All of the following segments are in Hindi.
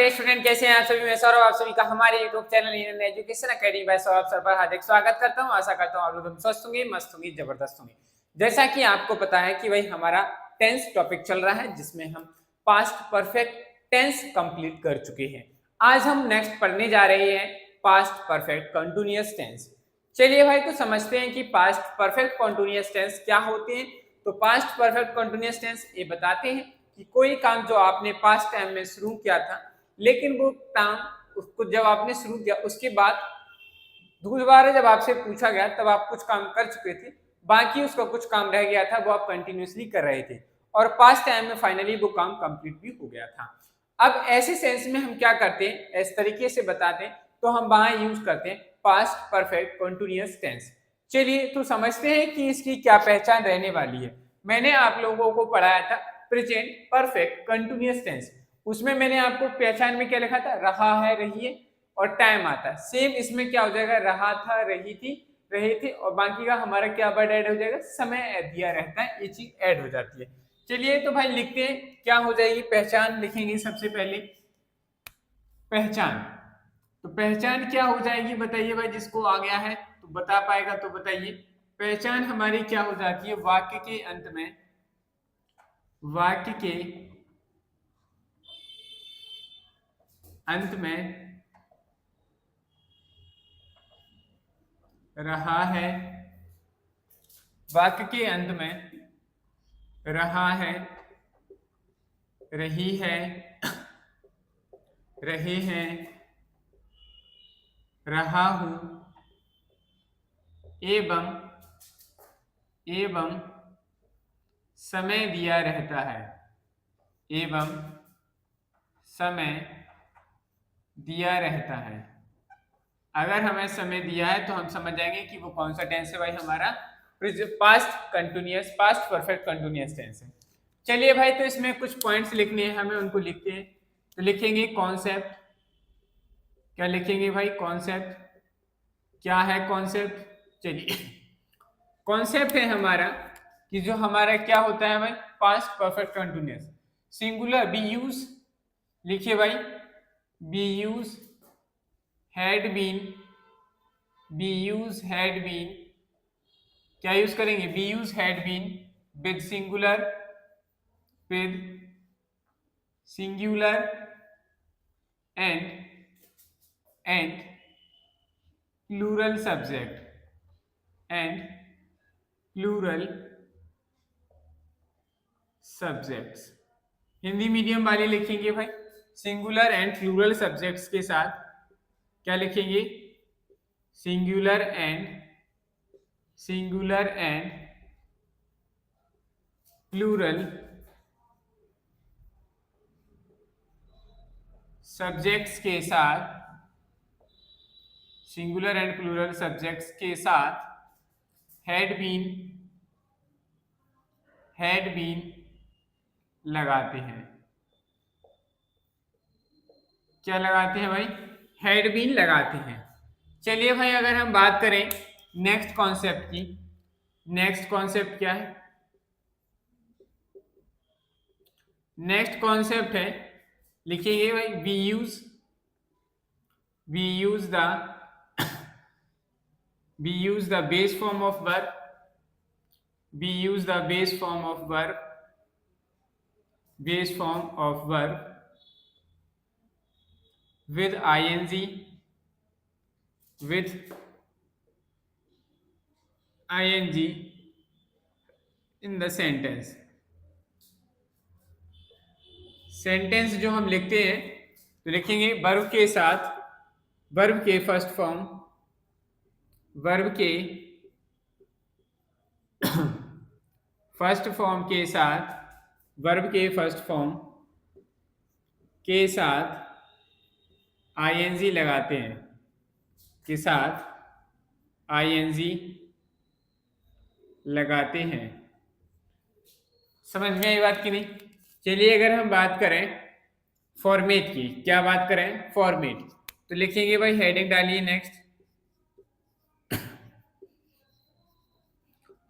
डियर स्टूडेंट, कैसे हैं आप सभी। मैं सौरभ आप सभी का हमारे YouTube channel Indian Education Academy by Saurabh sir पर हार्दिक स्वागत करता हूं। आशा करता हूं आप लोग स्वस्थ होंगे, मस्त होंगे, जबरदस्त होंगे। जैसा कि आपको पता है कि भाई हमारा टेंस टॉपिक चल रहा है, जिसमें हम पास्ट परफेक्ट टेंस कंप्लीट कर चुके हैं। आज हम नेक्स्ट पढ़ने जा रहे हैं पास्ट परफेक्ट कंटिन्यूअस टेंस। चलिए भाई, तो समझते हैं कि पास्ट परफेक्ट कंटिन्यूअस टेंस क्या होते हैं। तो पास्ट परफेक्ट कंटिन्यूअस टेंस ये बताते हैं कि कोई काम जो आपने पास्ट टाइम में शुरू किया था, लेकिन वो काम उसको जब आपने शुरू किया उसके बाद दोबारा जब आपसे पूछा गया तब आप कुछ काम कर चुके थे, बाकी उसका कुछ काम रह गया था, वो आप कंटिन्यूअसली कर रहे थे और पास्ट टाइम में फाइनली वो काम कंप्लीट भी हो गया था। अब ऐसे सेंस में हम क्या करते हैं, इस तरीके से बताते हैं, तो हम वहां यूज करते हैं पास्ट परफेक्ट कंटिन्यूअस टेंस। चलिए तो समझते हैं कि इसकी क्या पहचान रहने वाली है। मैंने आप लोगों को पढ़ाया था प्रेजेंट परफेक्ट कंटिन्यूअस टेंस, उसमें मैंने आपको पहचान में क्या लिखा था, रहा है, रही है और टाइम आता है। सेम इसमें क्या हो जाएगा, रहा था, रही थी, रहे थे और बाकी का हमारा क्या वर्ड ऐड हो जाएगा, समय दिया रहता है, ये चीज ऐड हो जाती है। चलिए तो भाई लिखते हैं, क्या हो जाएगी पहचान। लिखेंगे सबसे पहले पहचान। तो पहचान क्या हो जाएगी बताइए भाई, जिसको आ गया है तो बता पाएगा तो बताइए। पहचान हमारी क्या हो जाती है, वाक्य के अंत में, वाक्य के अंत में रहा है, वाक्य के अंत में रहा है, रही है, रहे हैं, रहा हूं एवं समय दिया रहता है, एवं समय दिया रहता है। अगर हमें समय दिया है तो हम समझ जाएंगे कि वो कौन सा टेंस है भाई, हमारा past continuous, past perfect continuous tense है। चलिए भाई, तो इसमें कुछ पॉइंट्स लिखने हैं हमें, उनको लिखते हैं। तो लिखेंगे कॉन्सेप्ट। क्या लिखेंगे भाई, कॉन्सेप्ट। क्या है कॉन्सेप्ट, चलिए कॉन्सेप्ट है हमारा कि जो हमारा क्या होता है भाई, past perfect continuous singular be use. लिखिए भाई, be use had been, be use had been, क्या यूज करेंगे, be use had been with singular, with singular and plural subject, and plural subjects. Hindi medium वाले लिखेंगे भाई, सिंगुलर एंड प्लूरल सब्जेक्ट्स के साथ क्या लिखेंगे, सिंगुलर एंड प्लूरल सब्जेक्ट्स के साथ, सिंगुलर एंड प्लूरल सब्जेक्ट्स के साथ हैड बीन लगाते हैं। क्या लगाते हैं भाई, हैड बीन लगाते हैं। चलिए भाई, अगर हम बात करें नेक्स्ट कॉन्सेप्ट की, नेक्स्ट कॉन्सेप्ट क्या है, नेक्स्ट कॉन्सेप्ट है, लिखिए भाई, we use the base form of verb, we use the base form of verb, base form of verb with ing, with ing in the sentence। Sentence जो हम लिखते हैं तो लिखेंगे वर्ब के साथ, वर्ब के फर्स्ट फॉर्म, वर्ब के फर्स्ट फॉर्म के साथ, वर्ब के फर्स्ट फॉर्म के साथ आईएनजी लगाते हैं, के साथ आईएनजी लगाते हैं। समझ में आई बात की नहीं। चलिए अगर हम बात करें फॉर्मेट की, क्या बात करें, फॉर्मेट, तो लिखेंगे भाई, हेडिंग डालिए next,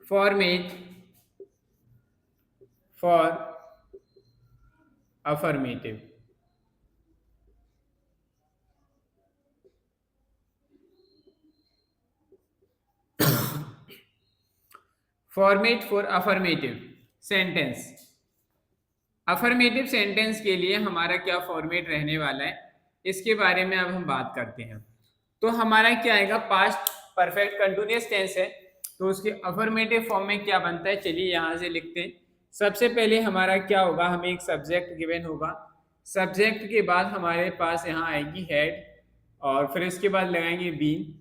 format for affirmative. Format for affirmative sentence. Affirmative sentence के लिए हमारा क्या फॉर्मेट रहने वाला है, इसके बारे में अब हम बात करते हैं। तो हमारा क्या आएगा, पास्ट परफेक्ट कंटिन्यूअस टेंस है, तो उसके अफर्मेटिव फॉर्म में क्या बनता है, चलिए यहाँ से लिखते हैं। सबसे पहले हमारा क्या होगा, हमें एक सब्जेक्ट गिवन होगा, सब्जेक्ट के बाद हमारे पास यहाँ आएगी हेड, और फिर इसके बाद लगाएंगे बीन,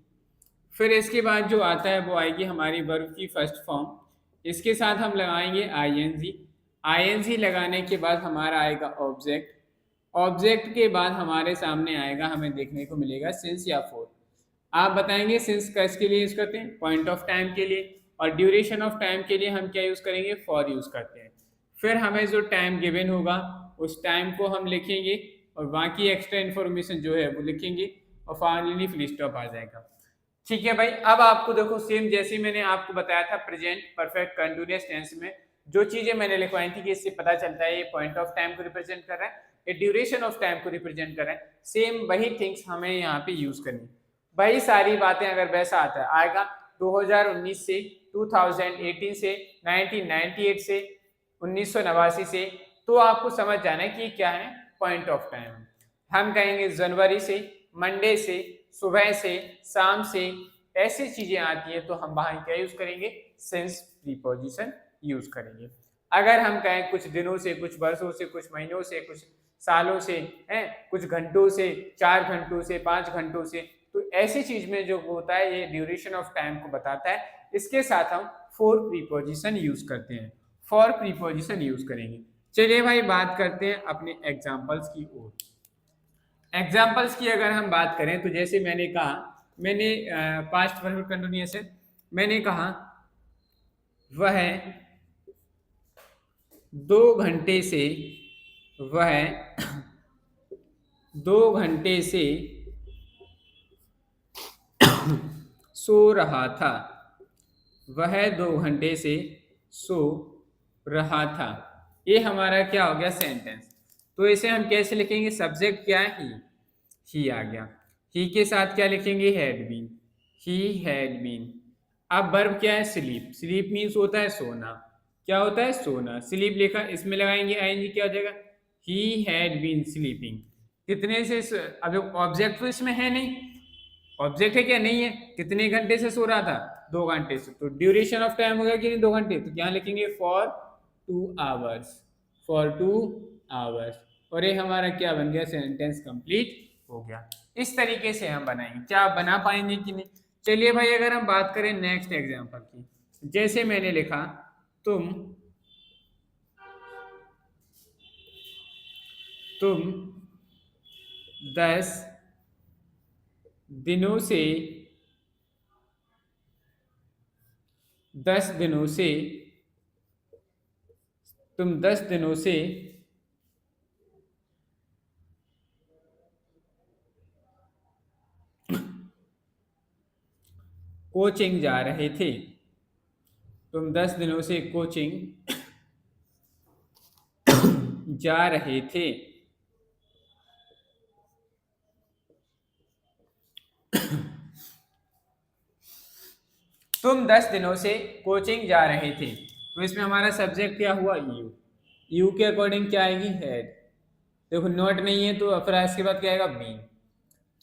फिर इसके बाद जो आता है वो आएगी हमारी वर्ब की फर्स्ट फॉर्म, इसके साथ हम लगाएंगे आईएनजी, आईएनजी लगाने के बाद हमारा आएगा ऑब्जेक्ट, ऑब्जेक्ट के बाद हमारे सामने आएगा, हमें देखने को मिलेगा सिंस या फोर। आप बताएंगे सिंस किसके लिए यूज करते हैं, पॉइंट ऑफ टाइम के लिए, और ड्यूरेशन ऑफ टाइम के लिए हम क्या यूज करेंगे, फॉर यूज करते हैं। फिर हमें जो टाइम गिवन होगा उस टाइम को हम लिखेंगे, और बाकी एक्स्ट्रा इन्फॉर्मेशन जो है वो लिखेंगे, और फाइनली फुल स्टॉप आ जाएगा। ठीक है भाई, अब आपको देखो सेम जैसे मैंने आपको बताया था प्रेजेंट परफेक्ट कंटिन्यूअस टेंस में जो चीजें मैंने लिखवाई थी कि इससे पता चलता है ये पॉइंट ऑफ टाइम को रिप्रेजेंट कर रहा है, ये ड्यूरेशन ऑफ टाइम को रिप्रेजेंट कर रहा है, सेम वही थिंग्स हमें यहाँ पे यूज करनी। वही सारी बातें अगर वैसा आता है आएगा 2019 से, 2018 से, 1998 से, 1989 से, तो आपको समझ जाना है कि क्या है, पॉइंट ऑफ टाइम। हम कहेंगे जनवरी से, मंडे से, सुबह से, शाम से, ऐसी चीजें आती हैं तो हम वहां क्या यूज करेंगे, सिंस प्रीपोजिशन यूज करेंगे। अगर हम कहें कुछ दिनों से, कुछ वर्षों से, कुछ महीनों से, कुछ सालों से, हैं कुछ घंटों से, 4 घंटों से, 5 घंटों से, तो ऐसी चीज में जो होता है ये ड्यूरेशन ऑफ टाइम को बताता है। इसके साथ हम फॉर प्रीपोजिशन यूज करते हैं, फॉर प्रीपोजिशन यूज करेंगे। चलिए भाई बात करते हैं अपने एग्जाम्पल्स की ओर। एग्जाम्पल्स की अगर हम बात करें तो जैसे मैंने कहा, मैंने पास्ट परफेक्ट कंटिन्यूअस है, मैंने कहा वह 2 घंटे से, वह 2 घंटे से सो रहा था, वह 2 घंटे से सो रहा था। ये हमारा क्या हो गया, सेंटेंस। तो इसे हम कैसे लिखेंगे, सब्जेक्ट क्या है, ही आ गया, ही के साथ क्या लिखेंगे, had been, he had been. अब वर्ब क्या है, स्लीप, स्लीप मीन्स होता है सोना, क्या होता है, सोना, स्लीप लिखा, इसमें लगाएंगे आईएनजी, क्या हो जाएगा, ही हैड बीन स्लीपिंग। कितने से, अब ऑब्जेक्ट तो इसमें है नहीं, ऑब्जेक्ट है क्या, नहीं है, कितने घंटे से सो रहा था, 2 घंटे से, तो ड्यूरेशन ऑफ टाइम हो गया कि नहीं, 2 घंटे, तो क्या लिखेंगे, फॉर 2 आवर्स, फॉर 2 आवर्स, और ये हमारा क्या बन गया, सेंटेंस कंप्लीट हो गया। इस तरीके से हम बनाएंगे, क्या आप बना पाएंगे कि नहीं। चलिए भाई अगर हम बात करें नेक्स्ट एग्जांपल की, जैसे मैंने लिखा तुम 10 दिनों से 10 दिनों से तुम 10 दिनों से कोचिंग जा रहे थे, तुम 10 दिनों से कोचिंग जा रहे थे। तुम 10 दिनों से कोचिंग जा रहे थे, तो इसमें हमारा सब्जेक्ट क्या हुआ, यू, यू के अकॉर्डिंग क्या आएगी, हेड। देखो नोट नहीं है तो फिर इसके बाद क्या आएगा, बीन,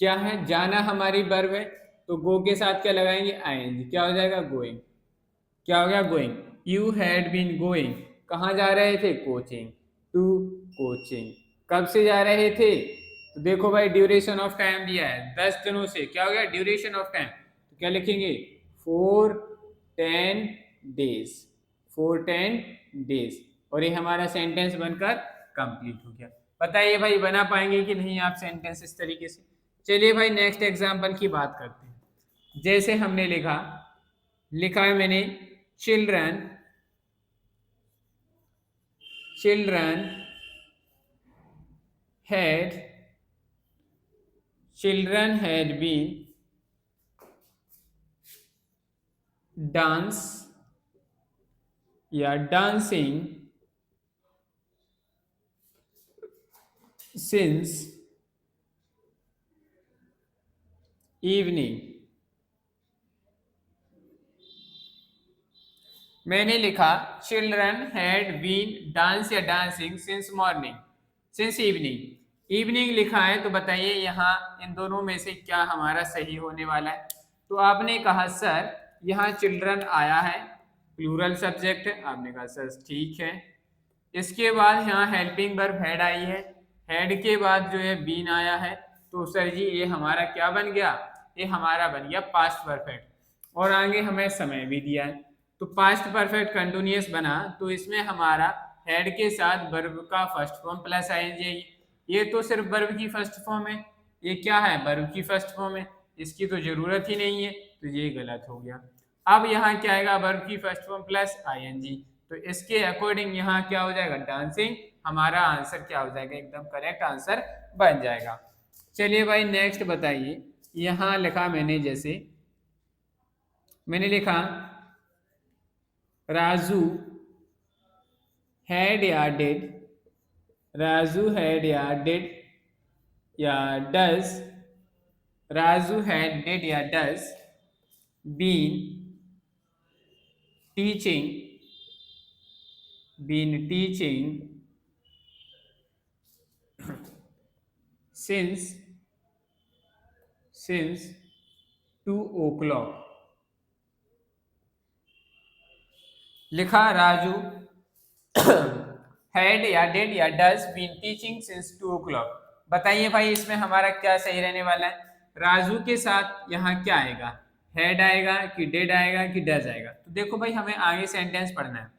क्या है, जाना हमारी वर्ब है, तो गो के साथ क्या लगाएंगे, आएंगे, क्या हो जाएगा, गोइंग, क्या हो गया, going, you had been going, कहाँ जा रहे थे, कोचिंग, टू कोचिंग, कब से जा रहे थे, तो देखो भाई ड्यूरेशन ऑफ टाइम दिया है 10 दिनों से, क्या हो गया, ड्यूरेशन ऑफ टाइम, तो क्या लिखेंगे, 4-10 डेज, 4-10 डेज, और ये हमारा सेंटेंस बनकर कंप्लीट हो गया। बताइए भाई बना पाएंगे कि नहीं आप सेंटेंस इस तरीके से। चलिए भाई नेक्स्ट एग्जांपल की बात करते हैं। जैसे हमने लिखा लिखा है मैंने, children children had children had been dance या dancing since evening, मैंने लिखा चिल्ड्रन हैड बीन डांस या dancing since morning, since evening. Evening लिखा है तो बताइए यहाँ इन दोनों में से क्या हमारा सही होने वाला है। तो आपने कहा सर यहाँ चिल्ड्रन आया है, प्लूरल सब्जेक्ट है, आपने कहा सर ठीक है। इसके बाद यहाँ हेल्पिंग वर्ब हैड आई है, हैड के बाद जो है बीन आया है, तो सर जी ये हमारा क्या बन गया, ये हमारा बन गया पास्ट परफेक्ट। और आगे हमें समय भी दिया है, तो पास्ट परफेक्ट कंटिन्यूअस बना, तो इसमें हमारा हेड के साथ वर्ब का फर्स्ट फॉर्म प्लस आएंगे। ये तो सिर्फ वर्ब की फर्स्ट फॉर्म है, ये क्या है वर्ब की फर्स्ट फॉर्म है, इसकी तो जरूरत ही नहीं है, तो ये गलत हो गया। अब यहाँ क्या आएगा वर्ब की फर्स्ट फॉर्म प्लस आईएनजी, तो इसके अकॉर्डिंग यहाँ क्या हो जाएगा डांसिंग, हमारा आंसर क्या हो जाएगा एकदम करेक्ट आंसर बन जाएगा। चलिए भाई नेक्स्ट बताइए, यहाँ लिखा मैंने, जैसे मैंने लिखा राजू हैड या डिड, राजू हैड या डिड या डज, राजू हैड डिड या does been teaching since 2 o'clock। लिखा राजू हैड या डिड या does been teaching since 2 o'clock। बताइए भाई इसमें हमारा क्या सही रहने वाला है। राजू के साथ यहाँ क्या आएगा, हैड आएगा कि डिड आएगा कि डज आएगा। तो देखो भाई हमें आगे सेंटेंस पढ़ना है,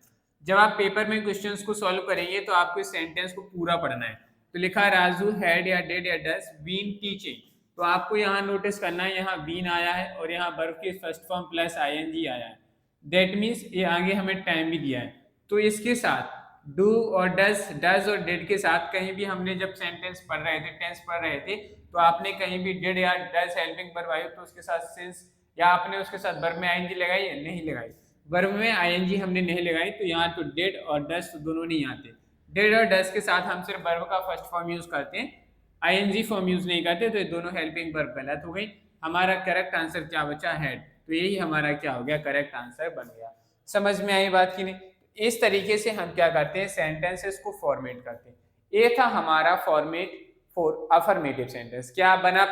जब आप पेपर में क्वेश्चंस को सॉल्व करेंगे तो आपको इस सेंटेंस को पूरा पढ़ना है। तो लिखा राजू हैड या डिड या डज बीन टीचिंग, तो आपको यहाँ नोटिस करना है यहाँ बीन आया है और यहाँ वर्ब की फर्स्ट फॉर्म प्लस आईएनजी आया है, दैट मीन्स ये आगे हमें टाइम भी दिया है। तो इसके साथ डू और डज और डिड के साथ कहीं भी हमने जब सेंटेंस पढ़ रहे थे, टेंस पढ़ रहे थे, तो आपने कहीं भी डिड या डज हेल्पिंग वर्ब आई तो उसके साथ सिंस या आपने उसके साथ वर्ब में आईएनजी लगाई या नहीं लगाई, वर्ब में आईएनजी हमने नहीं लगाई, तो यहाँ तो डिड और डज तो दोनों नहीं आते। डिड और डज के साथ हम सिर्फ वर्ब का फर्स्ट फॉर्म यूज करते हैं, आईएनजी फॉर्म यूज नहीं करते, तो ये दोनों हेल्पिंग वर्ब गलत हो गई। हमारा करेक्ट आंसर क्या बचा, हेड, तो यही हमारा क्या हो गया करेक्ट आंसर बन गया। समझ में आई बात की नहीं। इस तरीके से हम क्या करते हैं सेंटेंसेस को फॉर्मेट करते हैं। ये था हमारा फॉर्मेट फॉर अफर्मेटिव सेंटेंस। क्या आप बना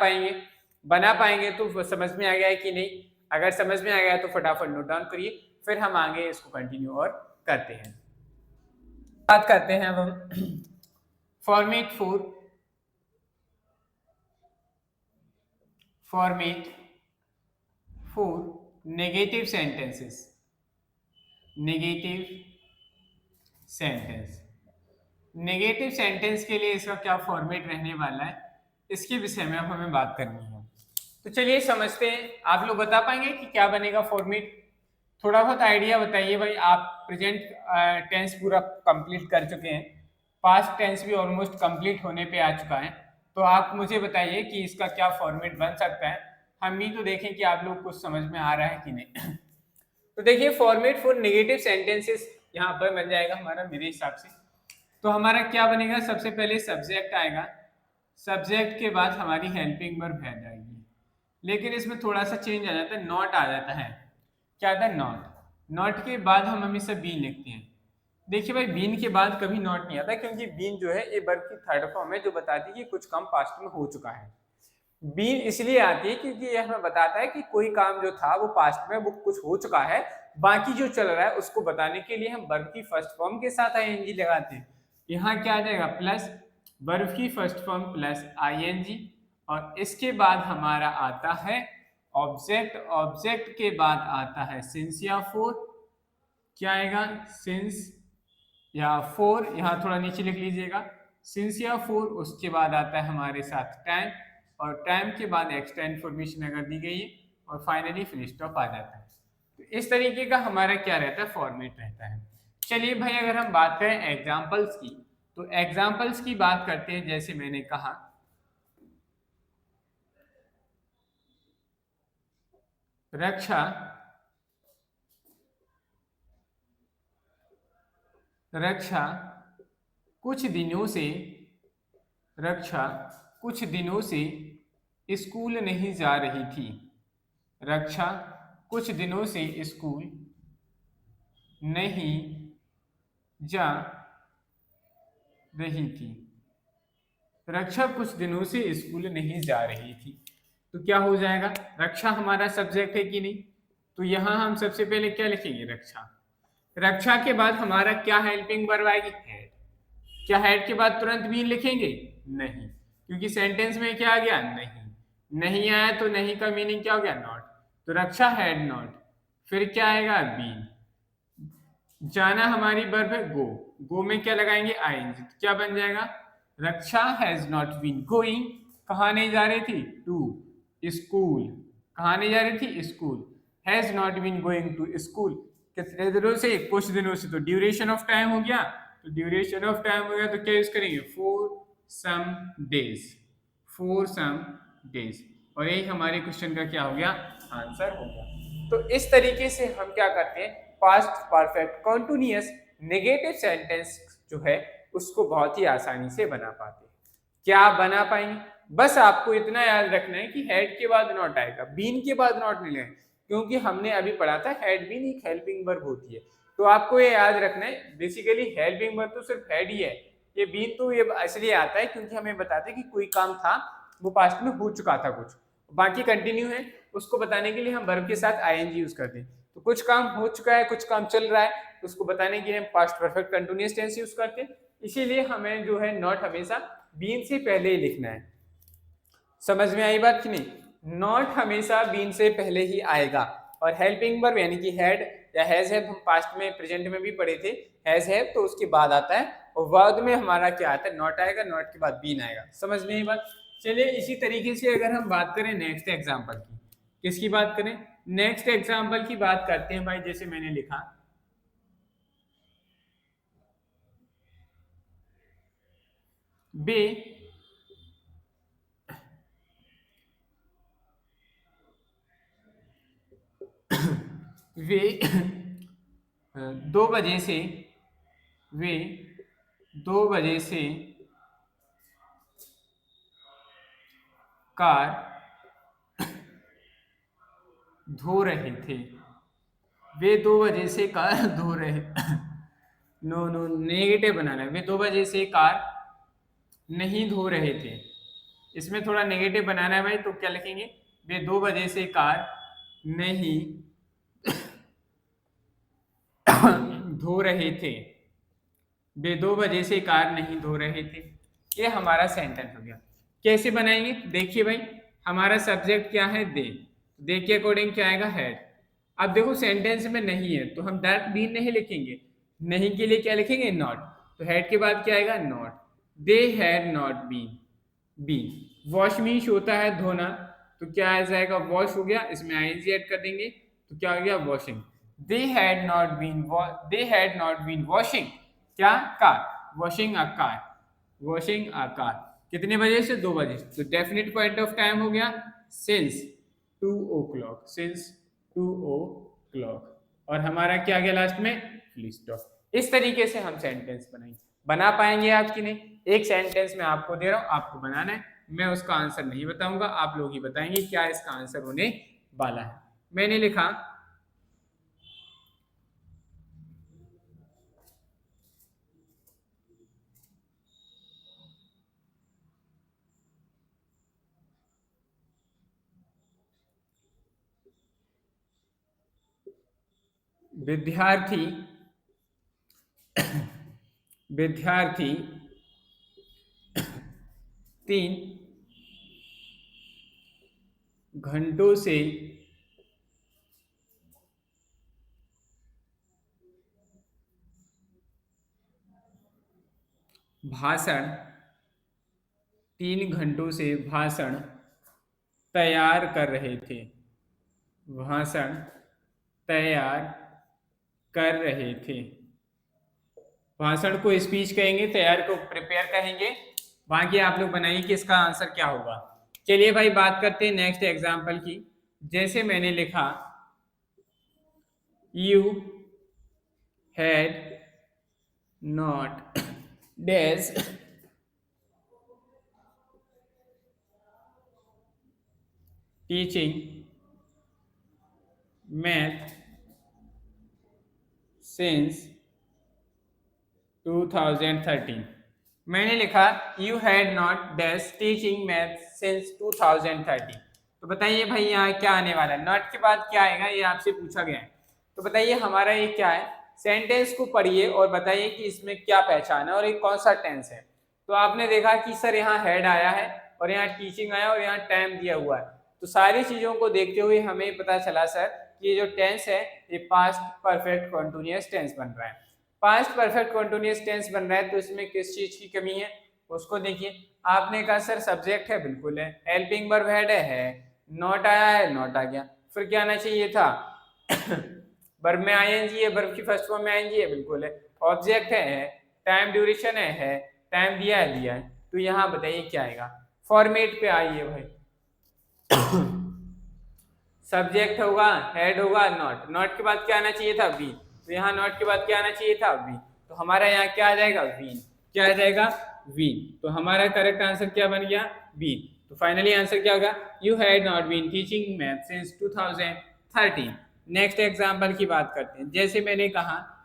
पाएंगे तो समझ में आ गया है कि नहीं। अगर समझ में आ गया तो फटाफट नोट डाउन करिए, फिर हम आगे इसको कंटिन्यू और करते हैं। बात करते हैं अब हम format for negative sentences, negative sentence के लिए इसका क्या फॉर्मेट रहने वाला है, इसके विषय में अब हमें बात करनी है। तो चलिए समझते हैं। आप लोग बता पाएंगे कि क्या बनेगा फॉर्मेट, थोड़ा बहुत आइडिया बताइए भाई। आप प्रेजेंट टेंस पूरा कंप्लीट कर चुके हैं, पास्ट टेंस भी ऑलमोस्ट कंप्लीट होने पे आ चुका है, तो आप मुझे बताइए कि इसका क्या फॉर्मेट बन सकता है। हम भी तो देखें कि आप लोग कुछ समझ में आ रहा है कि नहीं। तो देखिए फॉर्मेट फॉर नेगेटिव सेंटेंसेस यहाँ पर बन जाएगा हमारा मेरे हिसाब से। तो हमारा क्या बनेगा, सबसे पहले सब्जेक्ट आएगा, सब्जेक्ट के बाद हमारी हेल्पिंग वर्ब हैड आएगी, लेकिन इसमें थोड़ा सा चेंज आ जाता है, नॉट आ जाता है। क्या आता है, नॉट के बाद हम हमेशा बीन लिखते हैं। देखिए भाई बीन के बाद कभी नॉट नहीं आता, क्योंकि बीन जो है ये वर्ब की थर्ड फॉर्म है जो बताती है कि कुछ काम पास्ट में हो चुका है। बीन इसलिए आती है क्योंकि यह हमें बताता है कि कोई काम जो था वो पास्ट में वो कुछ हो चुका है, बाकी जो चल रहा है उसको बताने के लिए हम वर्ब की फर्स्ट फॉर्म के साथ आईएनजी लगाते हैं। यहाँ क्या आ जाएगा, प्लस वर्ब की फर्स्ट फॉर्म प्लस आईएनजी, और इसके बाद हमारा आता है ऑब्जेक्ट, ऑब्जेक्ट के बाद आता है सिंस या फोर। क्या आएगा, सिंस या फोर, यहाँ थोड़ा नीचे लिख लीजिएगा, सिंस या फोर। उसके बाद आता है हमारे साथ टाइम, और टाइम के बाद एक्स्ट्रा इन्फॉर्मेशन अगर दी गई है, और फाइनली फिनिश स्टॉप आ जाता है। तो इस तरीके का हमारा क्या रहता है, फॉर्मेट रहता है। चलिए भाई अगर हम बात करें एग्जाम्पल्स की, तो एग्जाम्पल्स की बात करते हैं। जैसे मैंने कहा रक्षा कुछ दिनों से स्कूल नहीं जा रही थी। रक्षा कुछ दिनों से स्कूल नहीं जा रही थी। रक्षा कुछ दिनों से स्कूल नहीं जा रही थी। तो क्या हो जाएगा, रक्षा हमारा सब्जेक्ट है कि नहीं, तो यहां हम सबसे पहले क्या लिखेंगे, रक्षा। रक्षा के बाद हमारा क्या हेल्पिंग वर्ब आएगी, हैड। क्या हैड के बाद तुरंत बीन लिखेंगे, नहीं, क्योंकि सेंटेंस में क्या आ गया, नहीं। नहीं आया तो नहीं का मीनिंग क्या हो गया, नॉट। तो रक्षा हैड नॉट, फिर क्या आएगा, बीन। जाना हमारी वर्ब है गो, गो में क्या लगाएंगे, आईएनजी, तो क्या बन जाएगा, रक्षा हैज नॉट बीन गोइंग, कहाँ नहीं जा रही थी, टू स्कूल, कहाँ नहीं जा रही थी, school. Has not been going to school, कितने दिनों से, कुछ दिनों से, तो ड्यूरेशन ऑफ टाइम हो गया। तो ड्यूरेशन ऑफ टाइम हो गया तो क्या यूज करेंगे, for some days, for some days. और यही हमारे क्वेश्चन का क्या हो गया, आंसर हो गया। तो इस तरीके से हम क्या करते हैं, past perfect continuous negative sentence जो है उसको बहुत ही आसानी से बना पाते हैं। क्या बना पाएंगे, बस आपको इतना याद रखना है कि हेड के बाद नॉट आएगा, बीन के बाद नॉट नहीं लेना, क्योंकि हमने अभी पढ़ा था हेड बीन एक हेल्पिंग वर्ब होती है। तो आपको ये याद रखना है, बेसिकली हेल्पिंग वर्ब तो सिर्फ हेड ही है, ये बीन तो ये इसलिए आता है क्योंकि हमें बताते हैं कि कोई काम था वो पास्ट में हो चुका था कुछ, बाकी कंटिन्यू है, उसको बताने के लिए हम वर्ब के साथ आईएनजी यूज करते हैं। तो कुछ काम हो चुका है, कुछ काम चल रहा है, तो उसको बताने के लिए हम past perfect continuous tense use करते हैं। इसीलिए हमें जो है नॉट हमेशा बीन से पहले ही लिखना है। समझ में आई बात कि नहीं, नॉट हमेशा बीन से पहले ही आएगा। और हेल्पिंग वर्ब यानी कि हेड या हैज हैव, हम पास्ट में प्रेजेंट में भी पढ़े थे, हैज हैव तो उसके बाद आता है, और वर्ब में हमारा क्या आता है, नॉट आएगा, नॉट के बाद बीन आएगा। समझ में आई बात। चलिए इसी तरीके से अगर हम बात करें नेक्स्ट एग्जाम्पल की, किसकी बात करें, नेक्स्ट एग्जाम्पल की बात करते हैं भाई। जैसे मैंने लिखा, बे वे 2 बजे से, वे 2 बजे से कार धो रहे थे। वे 2 बजे से कार धो रहे नो नो, नेगेटिव बनाना है, वे 2 बजे से कार नहीं धो रहे थे। इसमें थोड़ा नेगेटिव बनाना है भाई, तो क्या लिखेंगे, वे 2 बजे से कार नहीं धो रहे थे। वे 2 बजे से कार नहीं धो रहे थे। ये हमारा सेंटेंस हो गया। कैसे बनाएंगे, देखिए भाई, हमारा सब्जेक्ट क्या है, दे के अकॉर्डिंग क्या आएगा, हैड। अब देखो सेंटेंस में नहीं है तो हम डायरेक्ट बीन नहीं लिखेंगे, नहीं के लिए क्या लिखेंगे, नॉट। तो हैड के बाद क्या आएगा, not. They had not been, been. Wash means होता है धोना, तो क्या आ जाएगा, वॉश हो गया, इसमें आईएनजी ऐड कर देंगे, तो क्या हो गया, washing. They had not been, they had not been washing क्या, car, washing a car, washing a car. कितने बजे से, 2 बजे। तो डेफिनेट पॉइंट ऑफ टाइम हो गया, सिंस 2 o'clock, सिंस 2 o'clock। और हमारा क्या गया लास्ट में, फुल स्टॉप। इस तरीके से हम सेंटेंस बनाएंगे। बना पाएंगे आप कि नहीं, एक सेंटेंस में आपको दे रहा हूं, आपको बनाना है, मैं उसका आंसर नहीं बताऊंगा, आप लोग ही बताएंगे क्या इसका आंसर होने वाला है। मैंने लिखा, विद्यार्थी, विद्यार्थी 3 घंटों से भाषण 3 घंटों से भाषण तैयार कर रहे थे। भाषण तैयार कर रहे थे। भाषण को स्पीच कहेंगे, तैयार को प्रिपेयर कहेंगे। बाकी आप लोग बनाइए कि इसका आंसर क्या होगा। चलिए भाई बात करते हैं नेक्स्ट एग्जाम्पल की। जैसे मैंने लिखा, you had not dash teaching math since 2013। मैंने लिखा you had not dash teaching math since 2013। तो बताइए भाई यहाँ क्या आने वाला है, नॉट के बाद क्या आएगा, ये आपसे पूछा गया है। तो बताइए हमारा ये क्या है, सेंटेंस को पढ़िए और बताइए कि इसमें क्या पहचान है और ये कौन सा टेंस है। तो आपने देखा कि सर यहाँ हेड आया है और यहाँ टीचिंग आया और यहाँ टाइम दिया हुआ है। तो सारी चीजों को देखते हुए हमें पता चला सर कि ये जो टेंस है ये पास्ट परफेक्ट कॉन्टिन्यूअस टेंस बन रहा है। पास्ट परफेक्ट कॉन्टिन्यूअस टेंस बन रहा है तो इसमें किस चीज की कमी है उसको देखिए। आपने कहा सर सब्जेक्ट है, बिल्कुल है। हेल्पिंग वर्ब हेड है, नॉट आया है, नॉट आ गया। फिर क्या आना चाहिए था वर्ब में आईएनजी है, वर्ब की फर्स्ट फॉर्म में आईएनजी है, बिल्कुल है। ऑब्जेक्ट है, टाइम ड्यूरेशन है, टाइम दिया है। तो यहाँ बताइए क्या आएगा, फॉर्मेट पे आइए भाई। सब्जेक्ट होगा, हेड होगा, नॉट, नॉट के बाद क्या आना चाहिए था बीन। तो यहाँ नॉट के बाद क्या आना चाहिए था बीन। तो हमारा यहाँ क्या आ जाएगा बीन, क्या आ जाएगा बीन। तो हमारा करेक्ट आंसर क्या बन गया बीन। तो फाइनली आंसर क्या होगा, you had not been teaching math since 2013। Next example की बात करते हैं। जैसे मैंने कहा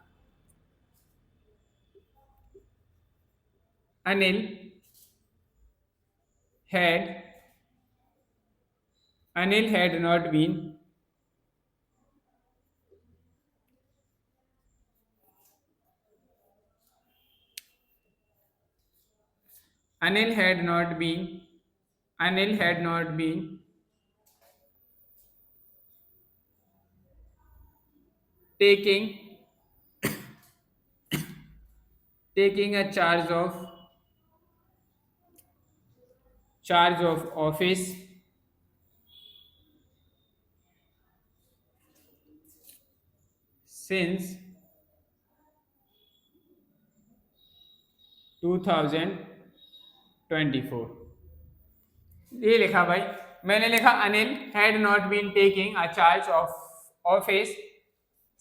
Anil had not been Anil had not been taking a charge of office since 2024। ये लिखा भाई, मैंने लिखा Anil had not been taking a charge of office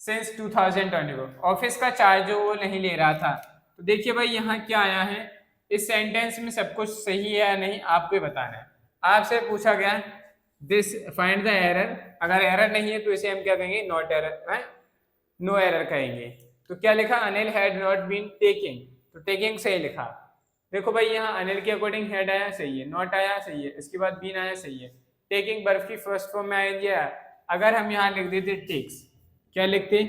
since 2024। Office का चार्ज जो वो नहीं ले रहा था। तो देखिए भाई यहाँ क्या आया है, इस सेंटेंस में सब कुछ सही है या नहीं आपको बताना है। आपसे पूछा गया दिस फाइंड द एरर, अगर एरर नहीं है तो इसे हम क्या कहेंगे, नॉट एरर है, नो एरर कहेंगे। तो क्या लिखा, Anil had not been taking, तो टेकिंग सही लिखा। देखो भाई यहाँ अनिल के अकॉर्डिंग हेड आया सही है, नॉट आया सही है, इसके बाद बीन आया सही है, टेकिंग बर्फ की फर्स्ट फॉर्म में आएंगे। अगर हम यहाँ लिख देते टेक्स, क्या लिखते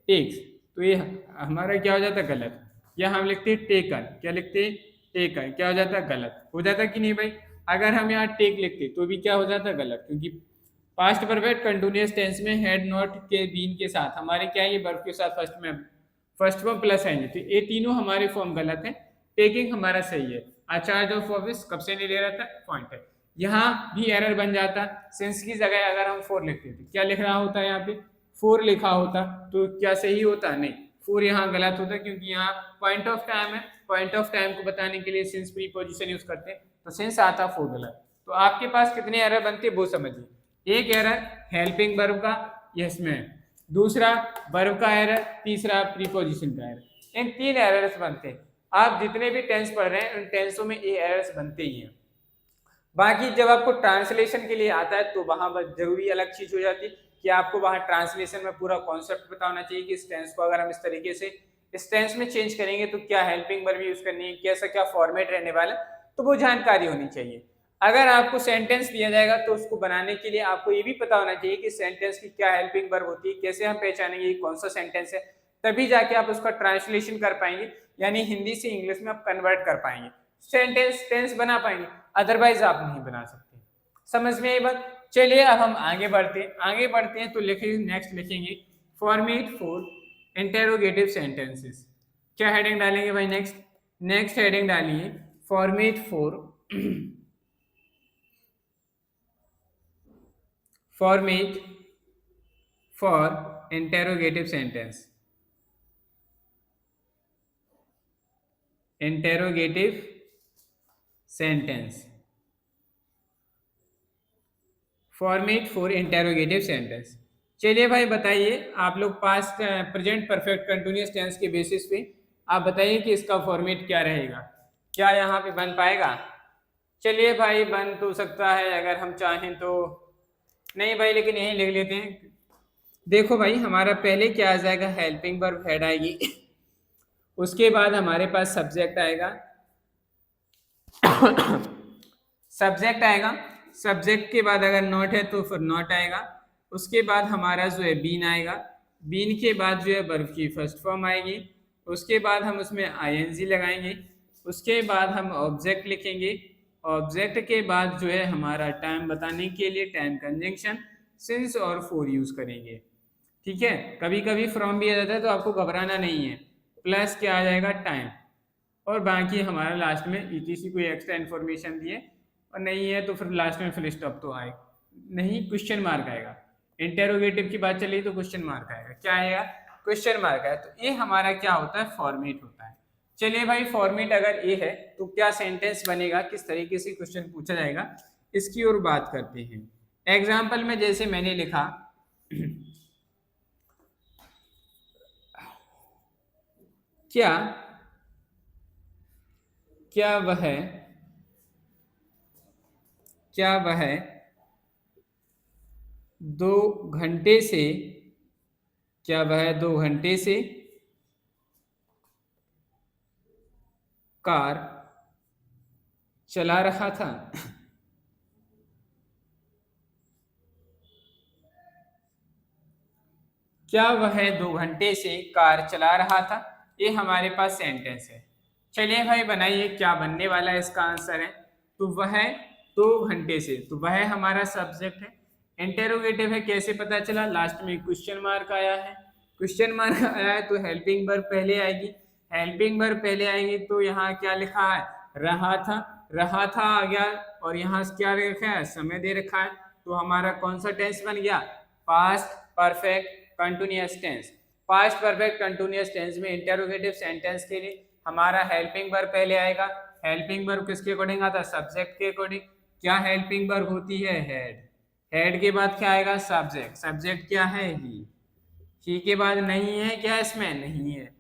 टेक्स, तो ये हमारा क्या हो जाता गलत। या हम लिखते टेकन, क्या लिखते टेकन, क्या हो जाता गलत, हो जाता कि नहीं भाई। अगर हम यहाँ टेक लिखते तो भी क्या हो जाता गलत, क्योंकि पास्ट परफेक्ट कंटिन्यूअस टेंस में हेड नॉट के बीन के साथ हमारे क्या है, ये वर्ब के साथ फर्स्ट फॉर्म प्लस आएंगे। तो ये तीनों हमारे फॉर्म गलत है, टेकिंग हमारा सही है। चार्ज ऑफ ऑफिस कब से नहीं ले रहा था, पॉइंट है। यहाँ भी एरर बन जाता, सिंस की जगह अगर हम फोर लिखते थे, क्या लिख रहा होता है यहाँ पे, फोर लिखा होता, तो क्या सही होता, नहीं, फोर यहाँ गलत होता क्योंकि यहाँ पॉइंट ऑफ टाइम है। पॉइंट ऑफ टाइम को बताने के लिए सिंस प्रीपोजिशन यूज करते हैं, तो सिंस आता फोर गलत। तो आपके पास कितने एरर बनते वो समझिए। एक एरर हेल्पिंग वर्ब का, यस में, दूसरा वर्ब का एरर, तीसरा प्रीपोजिशन का एरर। इन तीन एरर्स बनते हैं। आप जितने भी टेंस पढ़ रहे हैं उन टेंसों में ये एरर्स बनते ही हैं। बाकी जब आपको ट्रांसलेशन के लिए आता है तो वहां पर जरूरी अलग चीज हो जाती है कि आपको वहां ट्रांसलेशन में पूरा कॉन्सेप्ट पता होना चाहिए कि इस टेंस को अगर हम इस तरीके से इस टेंस में चेंज करेंगे तो क्या हेल्पिंग वर्ब यूज करनी है, कैसा क्या फॉर्मेट रहने वाला, तो वो जानकारी होनी चाहिए। अगर आपको सेंटेंस दिया जाएगा तो उसको बनाने के लिए आपको ये भी पता होना चाहिए कि सेंटेंस की क्या हेल्पिंग वर्ब होती है, कैसे हम पहचानेंगे कौन सा सेंटेंस है, तभी जाके आप उसका ट्रांसलेशन कर पाएंगे, यानी हिंदी से इंग्लिश में आप कन्वर्ट कर पाएंगे, सेंटेंस टेंस बना पाएंगे, अदरवाइज आप नहीं बना सकते। समझ में आई बात। चलिए अब हम आगे बढ़ते हैं तो लिखेंगे, नेक्स्ट लिखेंगे फॉर्मेट फॉर इंटेरोगेटिव सेंटेंसेस। क्या हेडिंग डालेंगे भाई, नेक्स्ट हेडिंग डालिए format for interrogative sentence, interrogative sentence, format for interrogative sentence. चलिए भाई बताइए, आप लोग past present perfect continuous tense के बेसिस पे आप बताइए कि इसका फॉर्मेट क्या रहेगा, क्या यहाँ पे बन पाएगा। चलिए भाई बन तो सकता है अगर हम चाहें तो, नहीं भाई लेकिन यही लिख लेते हैं देखो भाई हमारा पहले क्या आ जाएगा, हेल्पिंग वर्ब हेड आएगी, उसके बाद हमारे पास सब्जेक्ट आएगा, सब्जेक्ट आएगा, सब्जेक्ट के बाद अगर नॉट है तो फिर नॉट आएगा, उसके बाद हमारा जो है बीन आएगा, बीन के बाद जो है वर्ब की फर्स्ट फॉर्म आएगी, उसके बाद हम उसमें आईएनजी लगाएंगे, उसके बाद हम ऑब्जेक्ट लिखेंगे, ऑब्जेक्ट के बाद जो है हमारा टाइम बताने के लिए टाइम कंजंक्शन सिंस और फॉर यूज करेंगे। ठीक है, कभी कभी फ्रॉम भी आ जाता है तो आपको घबराना नहीं है, प्लस क्या आ जाएगा टाइम, और बाकी हमारा लास्ट में ईटीसी कोई एक्स्ट्रा इन्फॉर्मेशन दिए, और नहीं है तो फिर लास्ट में फुल स्टॉप तो आए नहीं, क्वेश्चन मार्क आएगा। इंटेरोगेटिव की बात चली तो क्वेश्चन मार्क आएगा, क्या आएगा, क्वेश्चन मार्क आएगा। तो ये हमारा क्या होता है, फॉर्मेट होता है। चलिए भाई फॉर्मेट अगर ये है तो क्या सेंटेंस बनेगा, किस तरीके से क्वेश्चन पूछा जाएगा, इसकी ओर बात करते हैं। एग्जाम्पल में जैसे मैंने लिखा क्या क्या वह क्या वह 2 घंटे से, क्या वह 2 घंटे से कार चला रहा था। क्या वह 2 घंटे से कार चला रहा था, ये हमारे पास सेंटेंस है। चलिए भाई बनाइए, क्या बनने वाला है, इसका आंसर है तो वह 2 घंटे से, तो वह हमारा सब्जेक्ट है, इंटेरोगेटिव है, कैसे पता चला, लास्ट में क्वेश्चन मार्क आया है, क्वेश्चन मार्क आया है तो हेल्पिंग वर्ब पहले आएगी, हेल्पिंग वर्ब पहले आएगी तो यहाँ क्या लिखा है, रहा था, रहा था आ गया, और यहाँ क्या लिखा है, समय दे रखा है, तो हमारा कौन सा टेंस बन गया, past perfect continuous tense. Past perfect continuous tense में इंटेरोगेटिव सेंटेंस के लिए हमारा हेल्पिंग वर्ब पहले आएगा, हेल्पिंग वर्ब किसके अकॉर्डिंग आता है, सब्जेक्ट के अकॉर्डिंग। क्या हेल्पिंग वर्ब होती है, हेड, हेड के बाद क्या आएगा, सब्जेक्ट, सब्जेक्ट क्या है, ही के बाद नहीं है, क्या इसमें नहीं है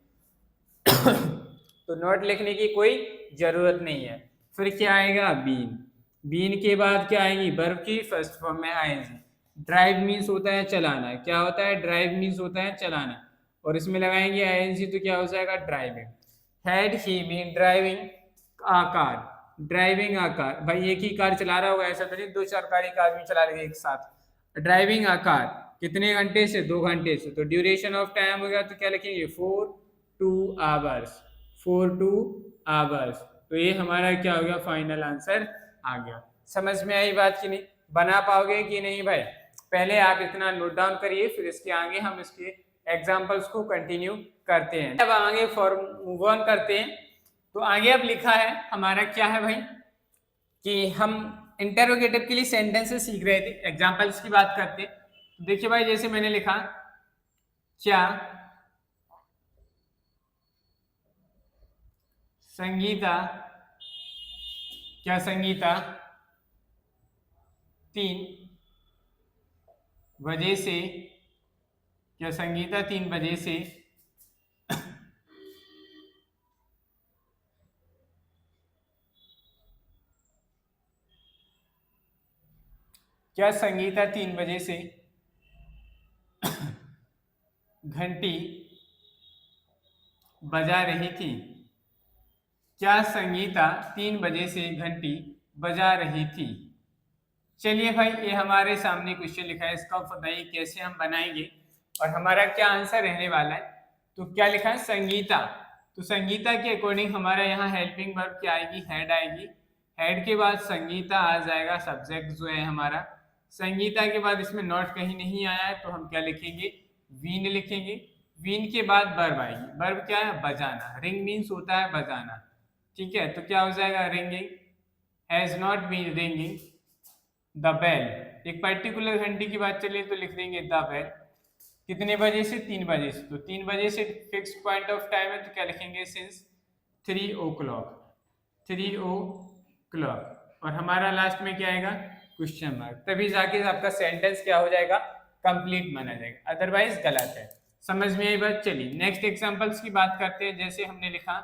तो नोट लिखने की कोई जरूरत नहीं है। फिर क्या आएगा, बीन, बीन के बाद क्या आएगी, वर्ब की फर्स्ट फॉर्म में आएंगे। ड्राइव मीन्स होता है चलाना, क्या होता है, ड्राइव मीन्स होता है चलाना, और इसमें लगाएंगे आईएनजी तो क्या हो जाएगा, driving. Had he been driving a car, driving a car, भाई एक ही कार चला रहा होगा ऐसा तो नहीं, 2-4 कार एक आदमी चला रहे एक साथ। ड्राइविंग आ कार कितने घंटे से, 2 घंटे से, तो ड्यूरेशन ऑफ टाइम हो गया तो क्या लिखेंगे, 4 to hours, 4 to hours। तो ये हमारा क्या हो गया, फाइनल आंसर आ गया। समझ में आई बात की नहीं, बना पाओगे कि नहीं भाई, पहले आप इतना नोट डाउन करिए, फिर इसके आगे हम इसके एग्जाम्पल्स को कंटिन्यू करते हैं। अब आगे मूव ऑन करते हैं। तो आगे अब लिखा है हमारा क्या है भाई, कि हम इंटेरोगेटिव के लिए सेंटेंसेस सीख रहे थे, एग्जाम्पल्स की बात करते हैं। देखिए भाई जैसे मैंने लिखा, क्या संगीता, क्या संगीता 3 बजे से, क्या संगीता 3 बजे से क्या संगीता 3 बजे से घंटी बजा रही थी, क्या संगीता 3 बजे से घंटी बजा रही थी। चलिए भाई ये हमारे सामने क्वेश्चन लिखा है, इसका बताइए कैसे हम बनाएंगे और हमारा क्या आंसर रहने वाला है। तो क्या लिखा है, संगीता, तो संगीता के अकॉर्डिंग हमारा यहाँ हेल्पिंग वर्ब क्या आएगी, हेड आएगी, हेड के बाद संगीता आ जाएगा, सब्जेक्ट जो है हमारा। संगीता के बाद इसमें नॉट कहीं नहीं आया है तो हम क्या लिखेंगे, वीन लिखेंगे, वीन के बाद वर्ब आएगी, वर्ब क्या है, बजाना, रिंग मीन्स होता है बजाना, ठीक है, तो क्या हो जाएगा, ringing, has not been ringing the bell, एक पर्टिकुलर घंटी की बात चलिए तो लिख देंगे द बेल, कितने बजे से, 3 बजे से, तो 3 बजे से फिक्स पॉइंट ऑफ टाइम है तो क्या लिखेंगे, सिंस 3 o'clock, 3 o'clock, और हमारा लास्ट में क्या आएगा, क्वेश्चन मार्क, तभी जाके आपका सेंटेंस क्या हो जाएगा, कंप्लीट माना जाएगा, अदरवाइज गलत है। समझ में आई बात। चलिए नेक्स्ट एग्जांपल्स की बात करते हैं। जैसे हमने लिखा,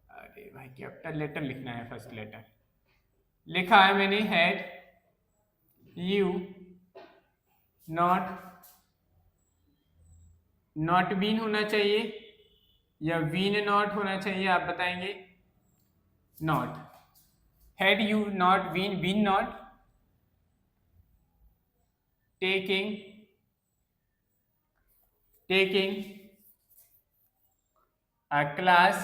अरे भाई कैपिटल लेटर लिखना है, फर्स्ट लेटर लिखा है मैंने, had you not not been होना चाहिए या बीन नॉट होना चाहिए, आप बताएंगे। Not. Had you not been not taking a class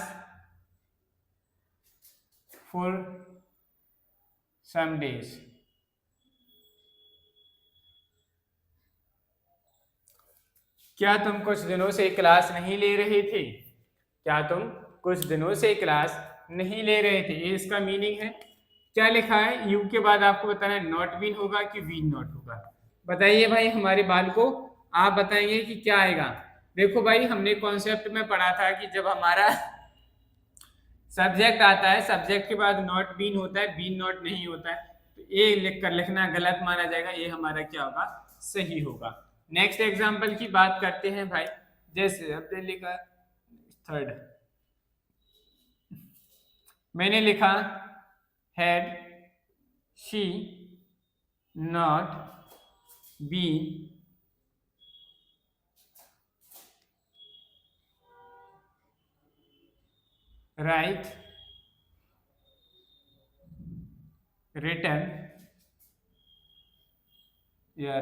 for some days, क्या तुम कुछ दिनों से क्लास नहीं ले रहे थे? क्या तुम कुछ दिनों से क्लास नहीं ले रहे थे, ये इसका मीनिंग है। क्या लिखा है, यू के बाद आपको बताना है नॉट बीन होगा कि बीन नॉट होगा। बताइए भाई हमारे बाल को, आप बताएंगे कि क्या आएगा। देखो भाई हमने कॉन्सेप्ट में पढ़ा था कि जब हमारा सब्जेक्ट आता है, सब्जेक्ट के बाद नॉट बीन होता है, बीन नॉट नहीं होता है, तो ये लिख कर लिखना गलत माना जाएगा, ये हमारा क्या होगा, सही होगा। नेक्स्ट एग्जांपल की बात करते हैं भाई, जैसे हमने लिखा थर्ड, मैंने लिखा had she not been write written या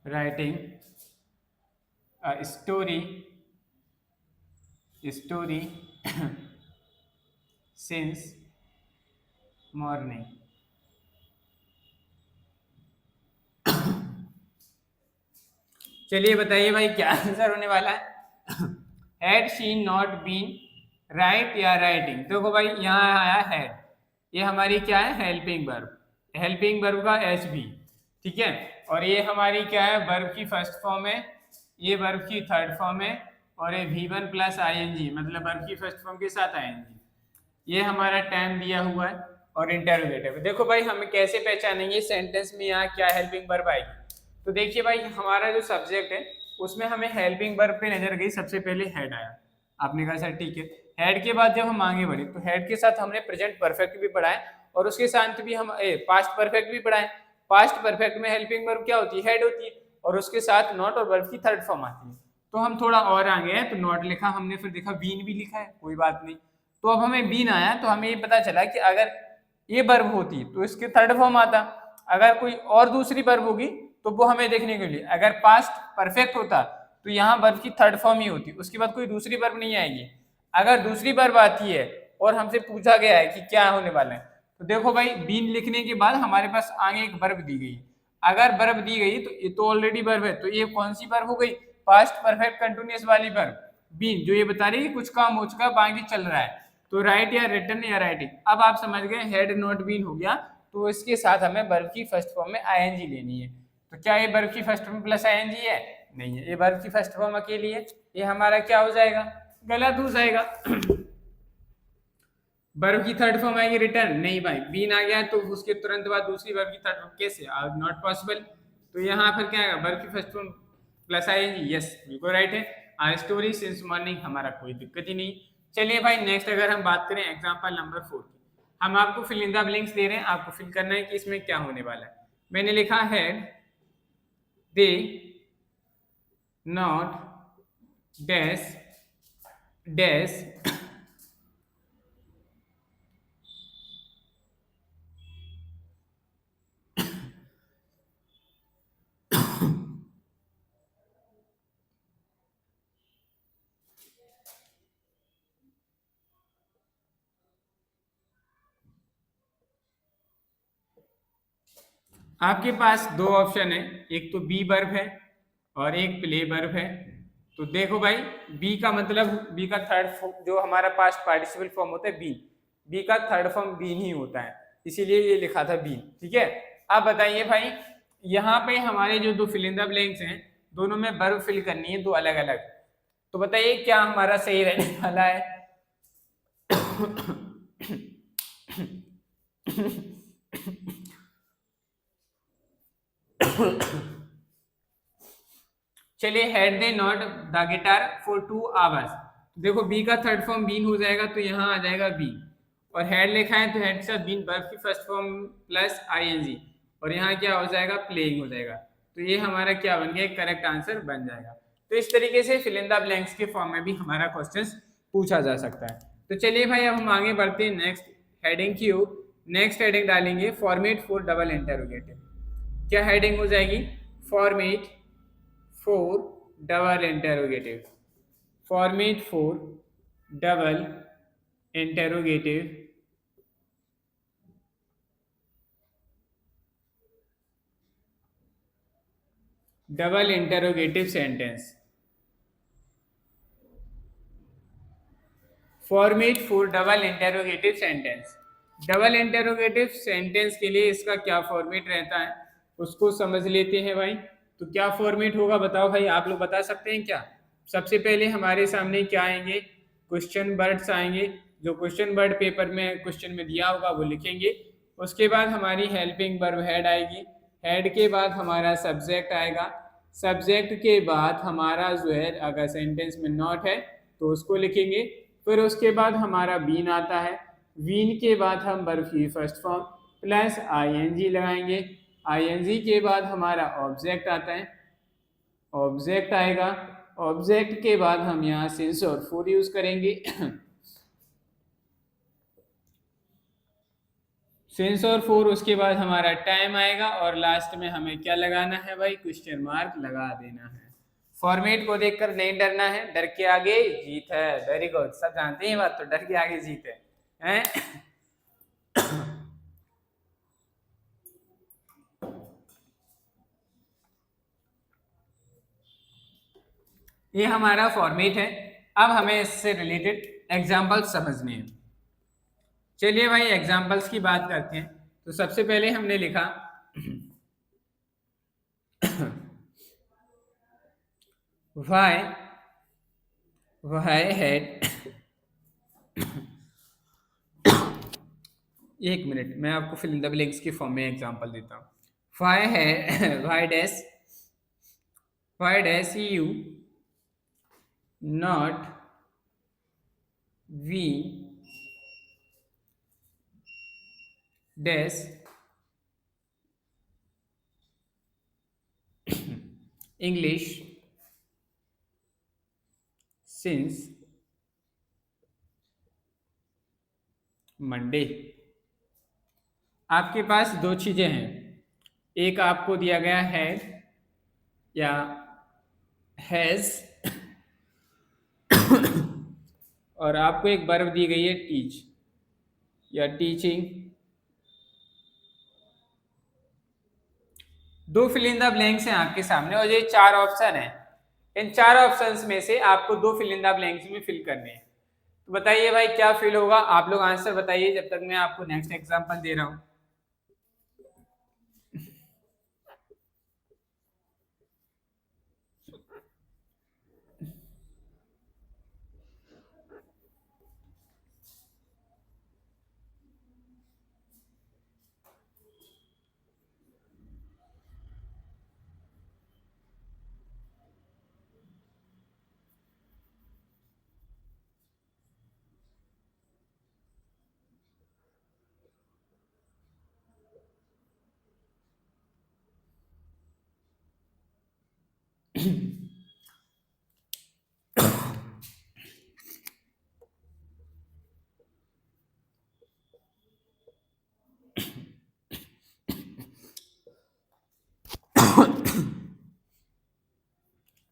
writing a story since morning। चलिए बताइए भाई क्या आंसर होने वाला है। Had she not been write या राइटिंग, देखो भाई यहाँ आया हैड, ये हमारी क्या है, हेल्पिंग वर्ब, हेल्पिंग वर्ब का एच बी, ठीक है। और ये हमारी क्या है, वर्ब की फर्स्ट फॉर्म है, ये वर्ब की थर्ड फॉर्म है, और ये V1 प्लस ING, मतलब वर्ब की फर्स्ट फॉर्म के साथ ING। ये हमारा टाइम दिया हुआ है और इंटरोगेटिव। देखो भाई हमें कैसे पहचानेंगे सेंटेंस में यहाँ क्या हेल्पिंग वर्ब आएगी। तो देखिए भाई हमारा जो सब्जेक्ट है उसमें हमें हेल्पिंग वर्ब पे नजर गई, सबसे पहले हेड आया, आपने कहा सर ठीक है। हेड के बाद जब हम आगे बढ़े तो हेड के साथ हमने प्रेजेंट परफेक्ट भी पढ़ा है और उसके साथ भी हम पास्ट परफेक्ट भी पढ़ा है। पास्ट परफेक्ट में हेल्पिंग वर्ब क्या होती है, हेड होती है, और उसके साथ नॉट और वर्ब की थर्ड फॉर्म आती है। तो हम थोड़ा और आगे हैं तो नॉट लिखा हमने, फिर देखा बीन भी लिखा है, कोई बात नहीं। तो अब हमें बीन आया तो हमें ये पता चला कि अगर ये वर्ब होती तो इसके थर्ड फॉर्म आता, अगर कोई और दूसरी वर्ब होगी तो वो हमें देखने के लिए, अगर पास्ट परफेक्ट होता तो यहाँ वर्ब की थर्ड फॉर्म ही होती, उसके बाद कोई दूसरी वर्ब नहीं आएगी। अगर दूसरी वर्ब आती है और हमसे पूछा गया है कि क्या होने वाला है, तो देखो भाई बीन लिखने के बाद हमारे पास आगे एक वर्ब दी गई, अगर वर्ब दी गई तो ये तो ऑलरेडी वर्ब है, तो ये कौन सी वर्ब हो गई, पास्ट परफेक्ट कंटिन्यूअस वाली वर्ब बीन, जो ये बता रही है कुछ काम हो चुका है बाकी चल रहा है। तो राइट या रिटर्न या राइटिंग, अब आप समझ गए हेड नॉट बीन हो गया, तो इसके साथ हमें वर्ब की फर्स्ट फॉर्म में ING लेनी है। तो क्या ये वर्ब की फर्स्ट फॉर्म प्लस ING है, नहीं है, ये वर्ब की फर्स्ट फॉर्म अकेली है, ये हमारा क्या हो जाएगा, गलत हो जाएगा। वर्ब की थर्ड फॉर्म आएगी रिटर्न, नहीं भाई बीन आ गया तो उसके तुरंत बाद दूसरी वर्ब की थर्ड फॉर्म कैसे, नॉट पॉसिबल। तो यहाँ पर क्या आएगा, वर्ब की first form plus ING, yes बिल्कुल राइट है। आ स्टोरी सिंस मॉर्निंग, हमारा कोई दिक्कत ही नहीं। चलिए भाई नेक्स्ट अगर हम बात करें एग्जांपल नंबर 4 की, हम आपको फिल इन द ब्लैंक्स दे रहे हैं, आपको फिल करना है कि इसमें क्या होने वाला है। मैंने लिखा है दे नॉट डैश डैश आपके पास दो ऑप्शन है, एक तो बी वर्ब है और एक प्ले वर्ब है। तो देखो भाई बी का मतलब, बी का थर्ड जो हमारा पास्ट पार्टिसिपल फॉर्म होता है बी, बी का थर्ड फॉर्म बीन ही होता है, इसीलिए ये लिखा था बीन, ठीक है। अब बताइए भाई यहाँ पे हमारे जो दो फिल इन द ब्लैंक्स हैं दोनों में वर्ब फिल करनी है, दो अलग अलग। तो बताइए क्या हमारा सही रहने वाला है। चलिए had they not the guitar for 2 hours, देखो बी का थर्ड फॉर्म बीन हो जाएगा तो यहाँ आ जाएगा बी, और हेड लिखा है तो हेड के साथ बीन वर्ब की फर्स्ट फॉर्म प्लस ING, और यहाँ क्या हो जाएगा प्लेइंग हो जाएगा। तो तो ये हमारा क्या बन गया, करेक्ट आंसर बन जाएगा। तो इस तरीके से फिल इन द ब्लैंक्स के फॉर्म में भी हमारा क्वेश्चन पूछा जा सकता है। तो चलिए भाई अब हम आगे बढ़ते हैं नेक्स्ट हेडिंग की ओर। नेक्स्ट हेडिंग डालेंगे फॉर्मेट फॉर डबल इंटरोगेटिव। क्या हेडिंग हो जाएगी, format for double interrogative. Format for double interrogative double interrogative sentence. Format for double interrogative sentence. Double interrogative sentence के लिए इसका क्या फॉर्मेट रहता है उसको समझ लेते हैं भाई। तो क्या फॉर्मेट होगा बताओ भाई, आप लोग बता सकते हैं क्या। सबसे पहले हमारे सामने क्या आएंगे, क्वेश्चन वर्ड्स आएंगे। जो क्वेश्चन वर्ड पेपर में क्वेश्चन में दिया होगा वो लिखेंगे। उसके बाद हमारी हेल्पिंग वर्ब हेड आएगी। हेड के बाद हमारा सब्जेक्ट आएगा। सब्जेक्ट के बाद हमारा जो है अगर सेंटेंस में नॉट है तो उसको लिखेंगे। फिर उसके बाद हमारा बीन आता है। बीन के बाद हम वर्ब की फर्स्ट फॉर्म प्लस आईएनजी लगाएंगे। आईएनजी के बाद हमारा ऑब्जेक्ट आता है। ऑब्जेक्ट आएगा। ऑब्जेक्ट के बाद हम यहाँ सिंस और फॉर यूज करेंगे। सिंस और फॉर, उसके बाद हमारा टाइम आएगा और लास्ट में हमें क्या लगाना है भाई, क्वेश्चन मार्क लगा देना है। फॉर्मेट को देखकर नहीं डरना है, डर के आगे जीत है। वेरी गुड, सब जानते हैं बात, तो डर के आगे जीत है, हैं? ये हमारा फॉर्मेट है। अब हमें इससे रिलेटेड एग्जाम्पल समझने हैं। चलिए भाई एग्जाम्पल्स की बात करते हैं। तो सबसे पहले हमने लिखा why had एक मिनट, मैं आपको फिल इन द ब्लैंक्स के फॉर्म में एग्जांपल देता हूँ। why dash you not we dash English since Monday। आपके पास दो चीजें हैं, एक आपको दिया गया है या हैज और आपको एक वर्ब दी गई है टीच या टीचिंग। दो फिल इन द ब्लैंक्स हैं आपके सामने और ये चार ऑप्शन हैं। इन चार ऑप्शंस में से आपको दो फिल इन द ब्लैंक्स में फिल करने हैं। तो बताइए भाई क्या फिल होगा, आप लोग आंसर बताइए जब तक मैं आपको नेक्स्ट एग्जांपल दे रहा हूं।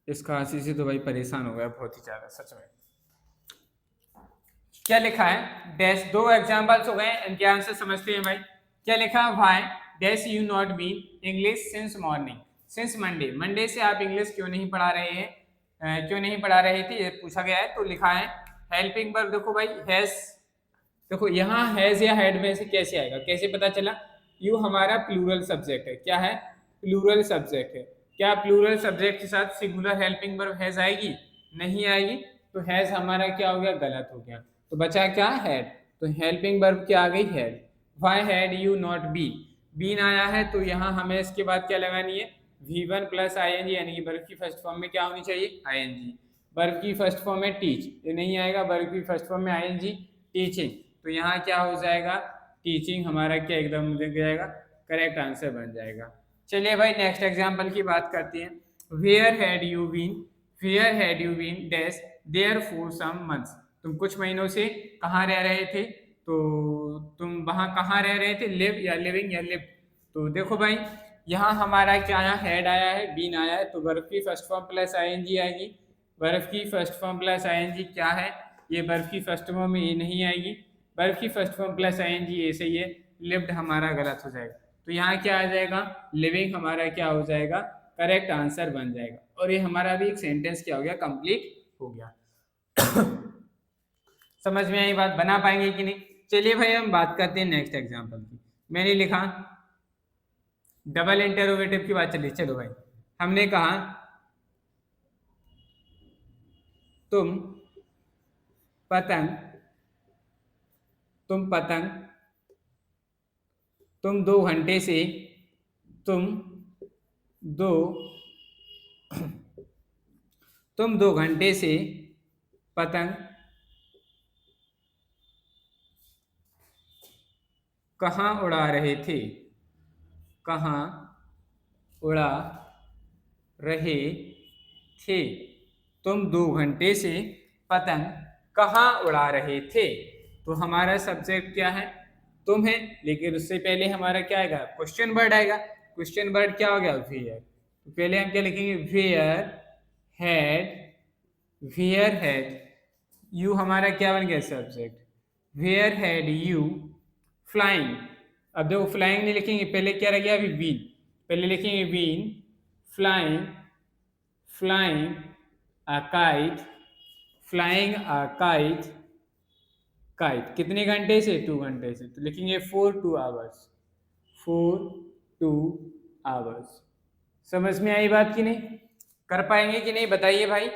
इस खांसी से तो भाई परेशान हो गया बहुत ही ज्यादा सच में। क्या लिखा है, डैश, दो एग्जांपल्स हो गए, इनके आंसर समझते हैं भाई। क्या लिखा है, why dash you not been English since morning, since Monday. Monday से आप इंग्लिश क्यों नहीं पढ़ा रहे हैं, क्यों नहीं पढ़ा रहे थे, ये पूछा गया है। तो लिखा है हेल्पिंग वर्ब, देखो भाई हैज, देखो यहाँ हैज या हेड में से कैसे आएगा, कैसे पता चला, यू हमारा प्लूरल सब्जेक्ट है। क्या है, प्लूरल सब्जेक्ट है। क्या प्लूरल सब्जेक्ट के साथ सिंगुलर हेल्पिंग वर्ब हैज आएगी, नहीं आएगी। तो हैज हमारा क्या हो गया, गलत हो गया। तो बचा क्या, हेड। तो हेल्पिंग वर्ब क्या आ गई, had. Why had you not been, been आया है तो यहाँ हमें इसके बाद क्या लगानी है, V1 प्लस ING, यानी कि वर्ब की फर्स्ट फॉर्म में क्या होनी चाहिए, ING। वर्ब की फर्स्ट फॉर्म में टीच, ये नहीं आएगा, वर्ब की फर्स्ट फॉर्म में ING, टीचिंग। तो यहाँ क्या हो जाएगा, टीचिंग हमारा क्या एकदम लग जाएगा, करेक्ट आंसर बन जाएगा। चलिए भाई नेक्स्ट एग्जाम्पल की बात करते हैं। Where had you been dash there for some months. तुम कुछ महीनों से कहाँ रह रहे थे, तो तुम वहाँ कहाँ रह रहे थे, लिव या लिविंग या लिव। तो देखो भाई यहाँ हमारा क्या आया, हेड आया है, बीन आया है, तो वर्ब की फर्स्ट फॉर्म प्लस आईएनजी आएगी। वर्ब की फर्स्ट फॉर्म प्लस आईएनजी क्या है, ये वर्ब की फर्स्ट फॉर्म में ये नहीं आएगी। वर्ब की फर्स्ट फॉर्म प्लस आईएनजी ऐसे ही है, लिव्ड हमारा गलत हो जाएगा। तो यहाँ क्या आ जाएगा, लिविंग हमारा क्या हो जाएगा, करेक्ट आंसर बन जाएगा। और ये हमारा भी एक सेंटेंस क्या हो गया, कंप्लीट हो गया। समझ में आई बात, बना पाएंगे कि नहीं। चलिए भाई हम बात करते हैं नेक्स्ट एग्जांपल की। मैंने लिखा डबल इंटरोगेटिव की बात चली। चलो भाई हमने कहा तुम पतंग, तुम पतंग, तुम 2 घंटे से, तुम दो तुम 2 घंटे से पतंग कहाँ उड़ा रहे थे, कहाँ उड़ा रहे थे। तुम 2 घंटे से पतंग कहाँ उड़ा रहे थे। तो हमारा सब्जेक्ट क्या है, तुम है, लेकिन उससे पहले हमारा क्या आएगा, क्वेश्चन वर्ड आएगा। क्वेश्चन वर्ड क्या हो गया, वेयर। तो पहले हम क्या लिखेंगे, वेयर हैड यू हमारा क्या बन गया subject, where had you flying. अब देखो फ्लाइंग नहीं लिखेंगे, पहले क्या रह गया अभी, बीन। पहले लिखेंगे been flying, flying a kite, flying a kite, kite कितने घंटे से, 2 घंटे से। तो लिखेंगे फॉर 2 आवर्स, फॉर 2 आवर्स। समझ में आई बात कि नहीं, कर पाएंगे कि नहीं बताइए भाई।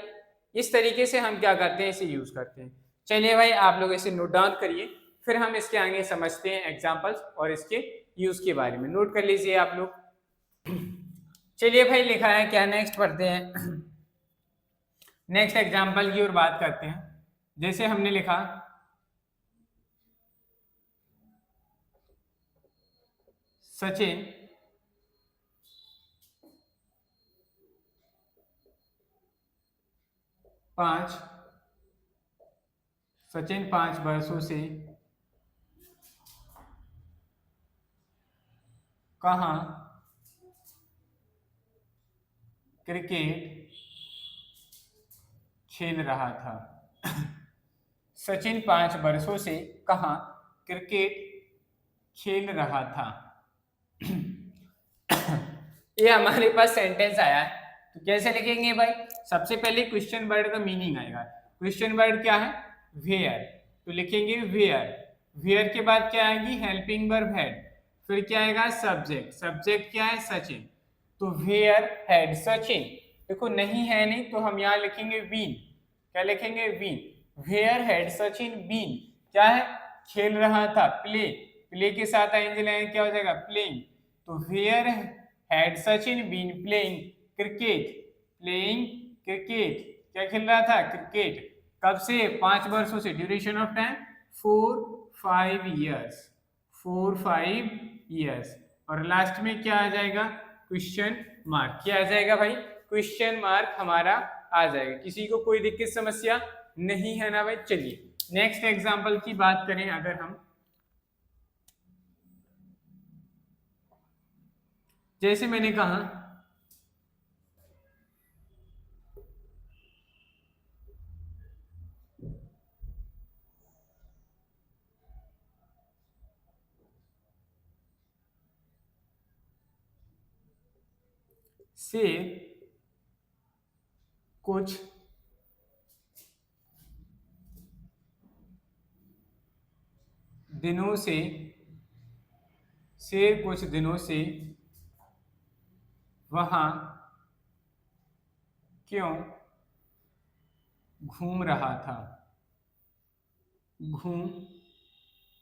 इस तरीके से हम क्या करते हैं, इसे यूज करते हैं। चलिए भाई आप लोग इसे नोट डाउन करिए, फिर हम इसके आगे समझते हैं एग्जांपल्स और इसके यूज के बारे में। नोट कर लीजिए आप लोग। चलिए भाई लिखा है क्या, नेक्स्ट पढ़ते हैं। नेक्स्ट एग्जांपल की ओर बात करते हैं। जैसे हमने लिखा सचिन 5 वर्षों से कहाँ क्रिकेट खेल रहा था। सचिन 5 वर्षों से कहाँ क्रिकेट खेल रहा था। ये हमारे पास सेंटेंस आया है, तो कैसे लिखेंगे भाई, सबसे पहले क्वेश्चन वर्ड का मीनिंग आएगा। क्वेश्चन वर्ड क्या है, वेयर, तो लिखेंगे वेयर। वेयर के बाद क्या आएगी, हेल्पिंग वर्ब हैड, फिर क्या आएगा सब्जेक्ट, सब्जेक्ट क्या है सचिन, तो वेयर हैड सचिन। देखो नहीं है नहीं, तो हम यहाँ लिखेंगे बीन, क्या लिखेंगे been, where had Sachin been, क्या है खेल रहा था, प्ले, प्ले के साथ आएंगे लाइन क्या हो जाएगा प्लेइंग, तो where had Sachin been playing cricket, playing cricket, क्या खेल रहा था क्रिकेट, कब से 5 वर्षों से, duration of time 4-5 years, 4-5 years। और लास्ट में क्या आ जाएगा, क्वेश्चन मार्क, क्या आ जाएगा भाई, क्वेश्चन मार्क हमारा आ जाएगा। किसी को कोई दिक्कत समस्या नहीं है ना भाई। चलिए नेक्स्ट एग्जांपल की बात करें अगर हम, जैसे मैंने कहा से कुछ दिनों से वहां क्यों घूम रहा था, घूम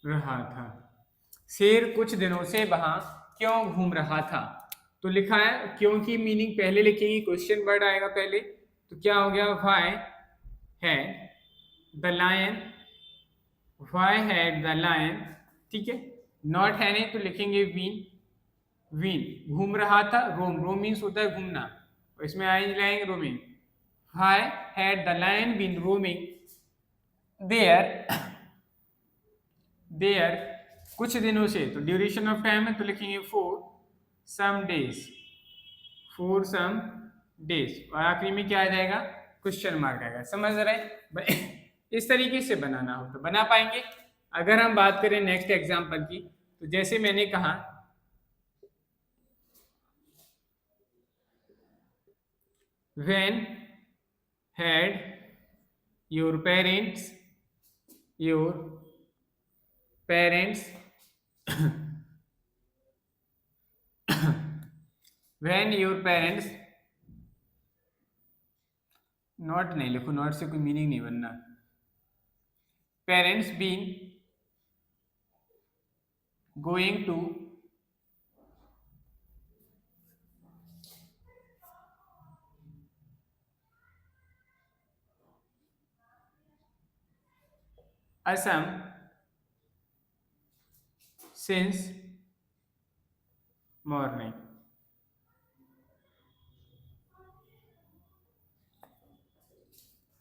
रहा था। शेर कुछ दिनों से वहां क्यों घूम रहा था, तो लिखा है क्यों की मीनिंग पहले लिखेंगे, क्वेश्चन वर्ड आएगा पहले, तो क्या हो गया, why had the lion, why had the lion, ठीक है। नॉट है नहीं तो लिखेंगे बीन, विन घूम रहा था, रोम रोम मीन्स होता है घूमना, और इसमें आई लाएंगे roaming. Why had the lion been roaming there, there कुछ दिनों से, तो ड्यूरेशन ऑफ टाइम है तो लिखेंगे for some days, for some days, और आखिरी में क्या आ जाएगा, क्वेश्चन मार्क आएगा। समझ रहे हैं? इस तरीके से बनाना हो तो बना पाएंगे। अगर हम बात करें नेक्स्ट एग्जांपल की, तो जैसे मैंने कहा when had your parents when your parents, not नहीं लिखो, नॉट से कोई मीनिंग नहीं बनना, parents been going to Assam since morning.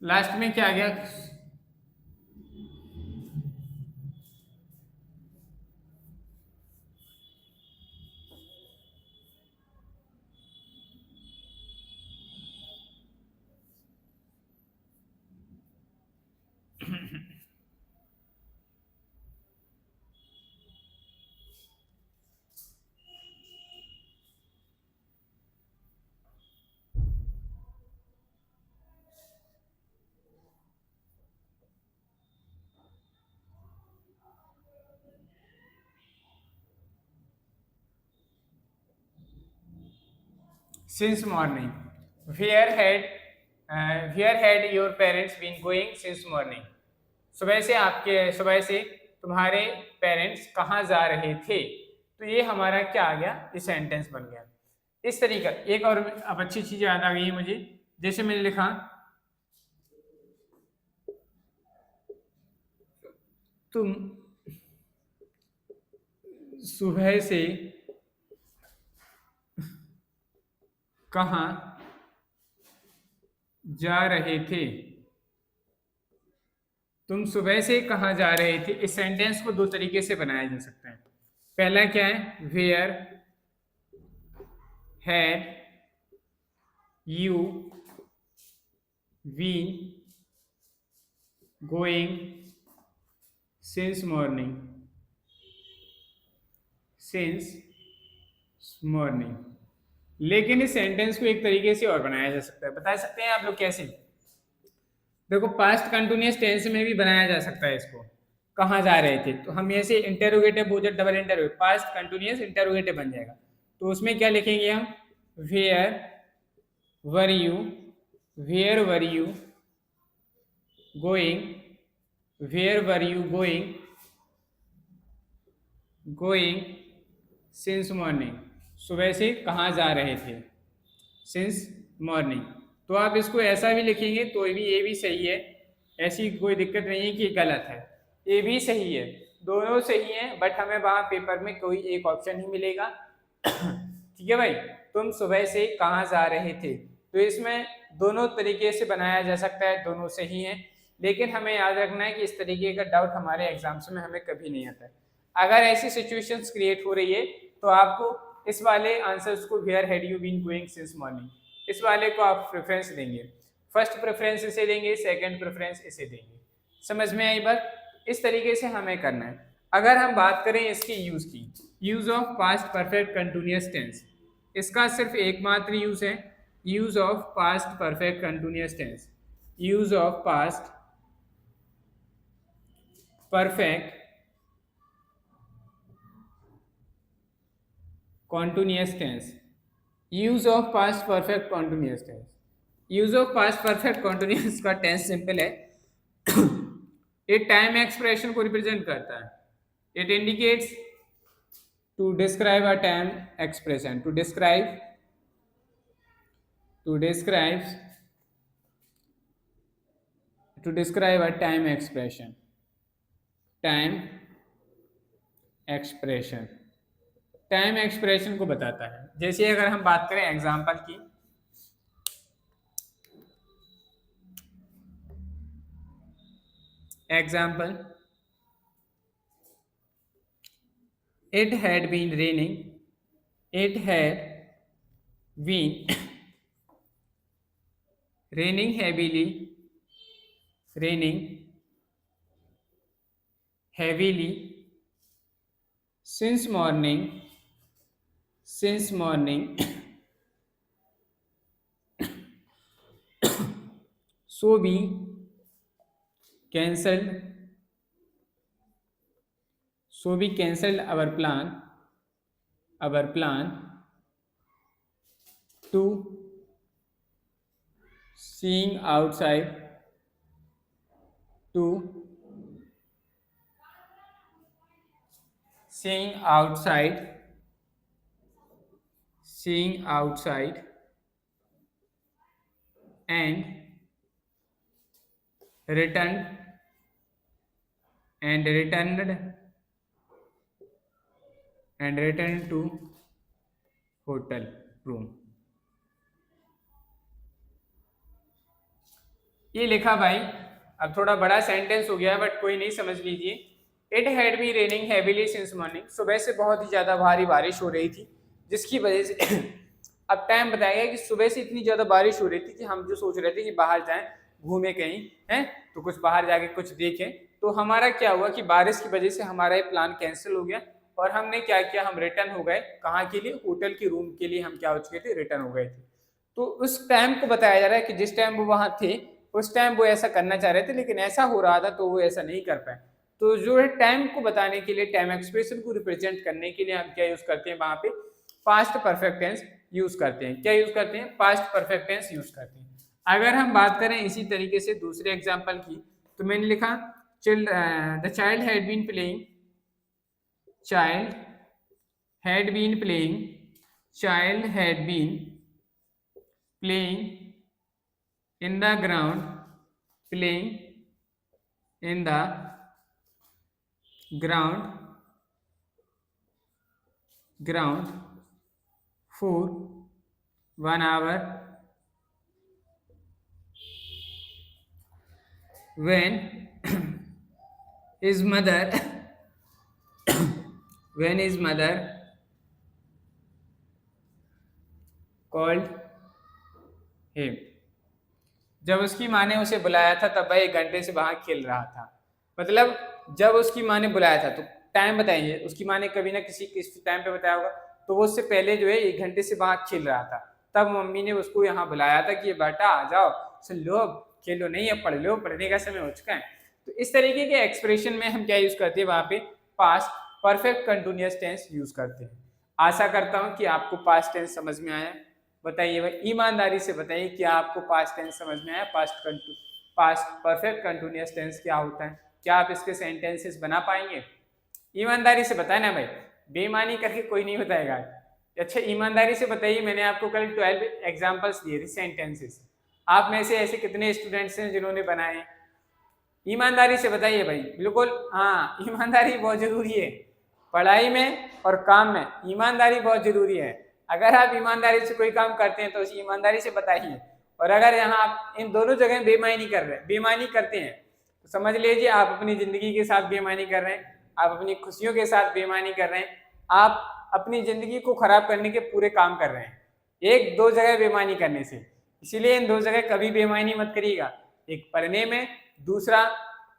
Last में क्या आ गया, since morning, where had your parents been going since morning, सुबह से तुम्हारे पेरेंट्स कहाँ जा रहे थे, तो ये हमारा क्या आ गया, ये सेंटेंस बन गया। इस तरीका, एक और अब अच्छी चीज याद आ गई है मुझे, जैसे मैंने लिखा तुम सुबह से कहाँ जा रहे थे, तुम सुबह से कहाँ जा रहे थे, इस सेंटेंस को दो तरीके से बनाया जा सकता है। पहला क्या है, where had you been going since morning, since morning. लेकिन इस सेंटेंस को एक तरीके से और बनाया जा सकता है, बता सकते हैं आप लोग कैसे? देखो पास्ट कंटिन्यूअस टेंस में भी बनाया जा सकता है इसको, कहाँ जा रहे थे, तो हम ऐसे इंटेरोगेटिव बोझ double interrogative, past continuous interrogative बन जाएगा। तो उसमें क्या लिखेंगे हम, where were you, where were you going, where were you going, going since morning, सुबह से कहाँ जा रहे थे, सिंस मॉर्निंग। तो आप इसको ऐसा भी लिखेंगे तो ये भी सही है, ऐसी कोई दिक्कत नहीं है कि गलत है, ये भी सही है, दोनों सही है, बट हमें वहाँ पेपर में कोई एक ऑप्शन ही मिलेगा। ठीक है भाई, तुम सुबह से कहाँ जा रहे थे, तो इसमें दोनों तरीके से बनाया जा सकता है, दोनों सही है, लेकिन हमें याद रखना है कि इस तरीके का डाउट हमारे एग्जाम्स में हमें कभी नहीं आता है। अगर ऐसी सिचुएशंस क्रिएट हो रही है तो आपको इस वाले आंसर्स को, where had you been going since morning, इस वाले को आप प्रेफरेंस देंगे, फर्स्ट प्रेफरेंस इसे देंगे, सेकंड प्रेफरेंस इसे देंगे। समझ में आई बात? इस तरीके से हमें करना है। अगर हम बात करें इसकी यूज की, use of past perfect continuous tense, इसका सिर्फ एकमात्र यूज है, use of past perfect continuous tense, use of past perfect continuous tense, use of past perfect continuous tense, use of past perfect continuous का टेंस सिंपल है, ये टाइम एक्सप्रेशन को रिप्रेजेंट करता है, it indicates to describe a time expression, to describe a time expression, time expression को बताता है। जैसे अगर हम बात करें एग्जाम्पल की, example, it had been raining, it had been raining heavily, raining heavily since morning, since morning, so we cancelled, so we cancelled our plan to seeing outside, to seeing outside, seeing outside and returned to hotel room। ये लिखा भाई, अब थोड़ा बड़ा सेंटेंस हो गया बट कोई नहीं, समझ लीजिए। It had B raining heavily since morning, सुबह से बहुत ही ज़्यादा भारी बारिश हो रही थी, जिसकी वजह से अब टाइम बताया गया कि सुबह से इतनी ज़्यादा बारिश हो रही थी कि हम जो सोच रहे थे कि बाहर जाएं, घूमें कहीं, हैं तो कुछ बाहर जाके कुछ देखें, तो हमारा क्या हुआ कि बारिश की वजह से हमारा ये प्लान कैंसिल हो गया और हमने क्या किया, हम रिटर्न हो गए। कहाँ के लिए? होटल के रूम के लिए हम क्या हो चुके थे, रिटर्न हो गए थे। तो उस टाइम को बताया जा रहा है कि जिस टाइम वो वहाँ थे उस टाइम वो ऐसा करना चाह रहे थे, लेकिन ऐसा हो रहा था तो वो ऐसा नहीं कर पाए। तो जो है टाइम को बताने के लिए, टाइम एक्सप्रेशन को रिप्रेजेंट करने के लिए हम क्या यूज करते हैं, वहां पे पास्ट परफेक्ट टेंस यूज करते हैं। क्या यूज करते हैं? पास्ट परफेक्ट टेंस यूज करते हैं। अगर हम बात करें इसी तरीके से दूसरे एग्जाम्पल की, तो मैंने लिखा the child had been playing, child had been playing, child had been playing in the ground, playing in the ground for 1 hour when his mother when his mother called him, जब उसकी माँ ने उसे बुलाया था तब वह 1 घंटे से वहां खेल रहा था। मतलब जब उसकी माँ ने बुलाया था, तो टाइम बताइए, उसकी माँ ने कभी ना किसी टाइम पे बताया होगा, तो वो उससे पहले जो है 1 घंटे से वहां खेल रहा था। तब मम्मी ने उसको यहाँ बुलाया था कि बेटा आ जाओ, सुन लो, खेलो नहीं, अब पढ़ लो, पढ़ने का समय हो चुका है। तो इस तरीके के एक्सप्रेशन में हम क्या यूज करते हैं, वहां पे past perfect continuous tense use करते हैं। आशा करता हूँ कि आपको पास्ट टेंस समझ में आया। बताइए भाई, ईमानदारी से बताइए, क्या आपको पास्ट टेंस समझ में आया? पास्ट परफेक्ट कंटिन्यूअस टेंस क्या होता है? क्या आप इसके सेंटेंसेस बना पाएंगे? ईमानदारी से बताए ना भाई, बेईमानी करके कोई नहीं बताएगा। अच्छा ईमानदारी से बताइए, मैंने आपको कल 12 एग्जांपल्स दिए थे सेंटेंसेस, आप में से ऐसे कितने स्टूडेंट्स हैं जिन्होंने बनाए? ईमानदारी से बताइए भाई। बिल्कुल हाँ, ईमानदारी बहुत जरूरी है पढ़ाई में और काम में, ईमानदारी बहुत जरूरी है। अगर आप ईमानदारी से कोई काम करते हैं तो उसे ईमानदारी से बताइए, और अगर यहाँ आप इन दोनों जगह बेईमानी करते हैं तो समझ लीजिए आप अपनी जिंदगी के साथ बेईमानी कर रहे हैं, आप अपनी खुशियों के साथ बेईमानी कर रहे हैं, आप अपनी जिंदगी को खराब करने के पूरे काम कर रहे हैं, 1-2 जगह बेईमानी करने से। इसीलिए इन 2 जगह कभी बेईमानी मत करिएगा, एक पढ़ने में, दूसरा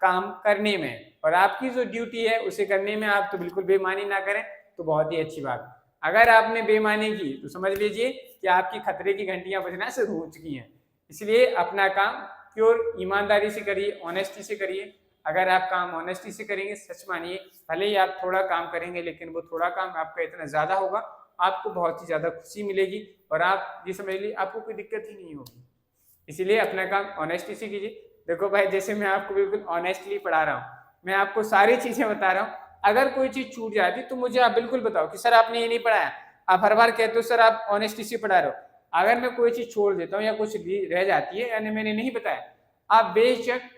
काम करने में, और आपकी जो ड्यूटी है उसे करने में आप तो बिल्कुल बेईमानी ना करें तो बहुत ही अच्छी बात। अगर आपने बेईमानी की तो समझ लीजिए कि आपकी खतरे की घंटियां बजना शुरू हो चुकी हैं। इसलिए अपना काम प्योर ईमानदारी से करिए, ऑनेस्टी से करिए। अगर आप काम ऑनेस्टी से करेंगे, सच मानिए, भले ही आप थोड़ा काम करेंगे लेकिन वो थोड़ा काम आपका इतना ज्यादा होगा, आपको बहुत ही ज्यादा खुशी मिलेगी और आप ये समझ लीजिए आपको कोई दिक्कत ही नहीं होगी। इसीलिए अपना काम ऑनेस्टी से कीजिए। देखो भाई, जैसे मैं आपको बिल्कुल ऑनेस्टली पढ़ा रहा हूँ, मैं आपको सारी चीजें बता रहा हूँ, अगर कोई चीज छूट जाती तो मुझे आप बिल्कुल बताओ कि सर आपने ये नहीं पढ़ाया। आप हर बार कहते हो सर आप ऑनेस्टी से पढ़ा रहे हो, अगर मैं कोई चीज छोड़ देता हूँ या कुछ रह जाती है यानी मैंने नहीं बताया, आप बेशक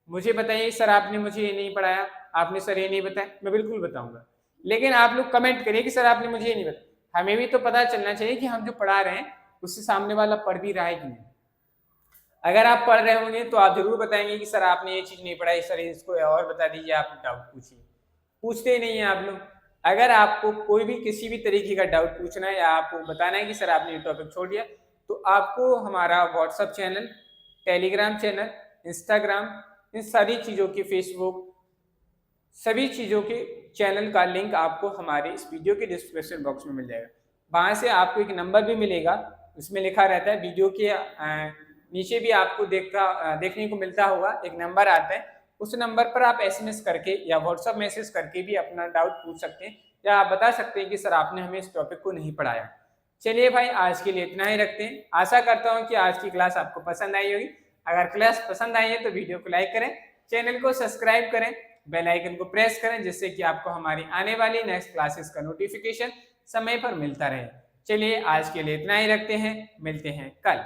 मुझे बताइए सर आपने मुझे ये नहीं पढ़ाया, आपने सर ये नहीं बताया, मैं बिल्कुल बताऊंगा। लेकिन आप लोग कमेंट करिए कि सर आपने मुझे ये नहीं बताया। हमें भी तो पता चलना चाहिए कि हम जो पढ़ा रहे हैं उससे सामने वाला पढ़ भी रहा है कि नहीं। अगर आप पढ़ रहे होंगे तो आप जरूर बताएंगे कि सर आपने ये चीज नहीं पढ़ाई, सर इसको और बता दीजिए, आप डाउट पूछिए। पूछते ही नहीं है आप लोग। अगर आपको कोई भी किसी भी तरीके का डाउट पूछना है या आपको बताना है कि सर आपने ये टॉपिक छोड़ दिया, तो आपको हमारा WhatsApp channel, Telegram channel, Instagram, इन सारी चीज़ों की, फेसबुक, सभी चीज़ों के चैनल का लिंक आपको हमारे इस वीडियो के डिस्क्रिप्शन बॉक्स में मिल जाएगा। वहाँ से आपको एक नंबर भी मिलेगा, उसमें लिखा रहता है, वीडियो के नीचे भी आपको देखने को मिलता होगा, एक नंबर आता है। उस नंबर पर आप एसएमएस करके या व्हाट्सएप मैसेज करके भी अपना डाउट पूछ सकते हैं, या आप बता सकते हैं कि सर आपने हमें इस टॉपिक को नहीं पढ़ाया। चलिए भाई, आज के लिए इतना ही रखते हैं। आशा करता हूँ कि आज की क्लास आपको पसंद आई होगी। अगर क्लास पसंद आई है तो वीडियो को लाइक करें, चैनल को सब्सक्राइब करें, बेल आइकन को प्रेस करें, जिससे कि आपको हमारी आने वाली नेक्स्ट क्लासेस का नोटिफिकेशन समय पर मिलता रहे। चलिए आज के लिए इतना ही रखते हैं, मिलते हैं कल।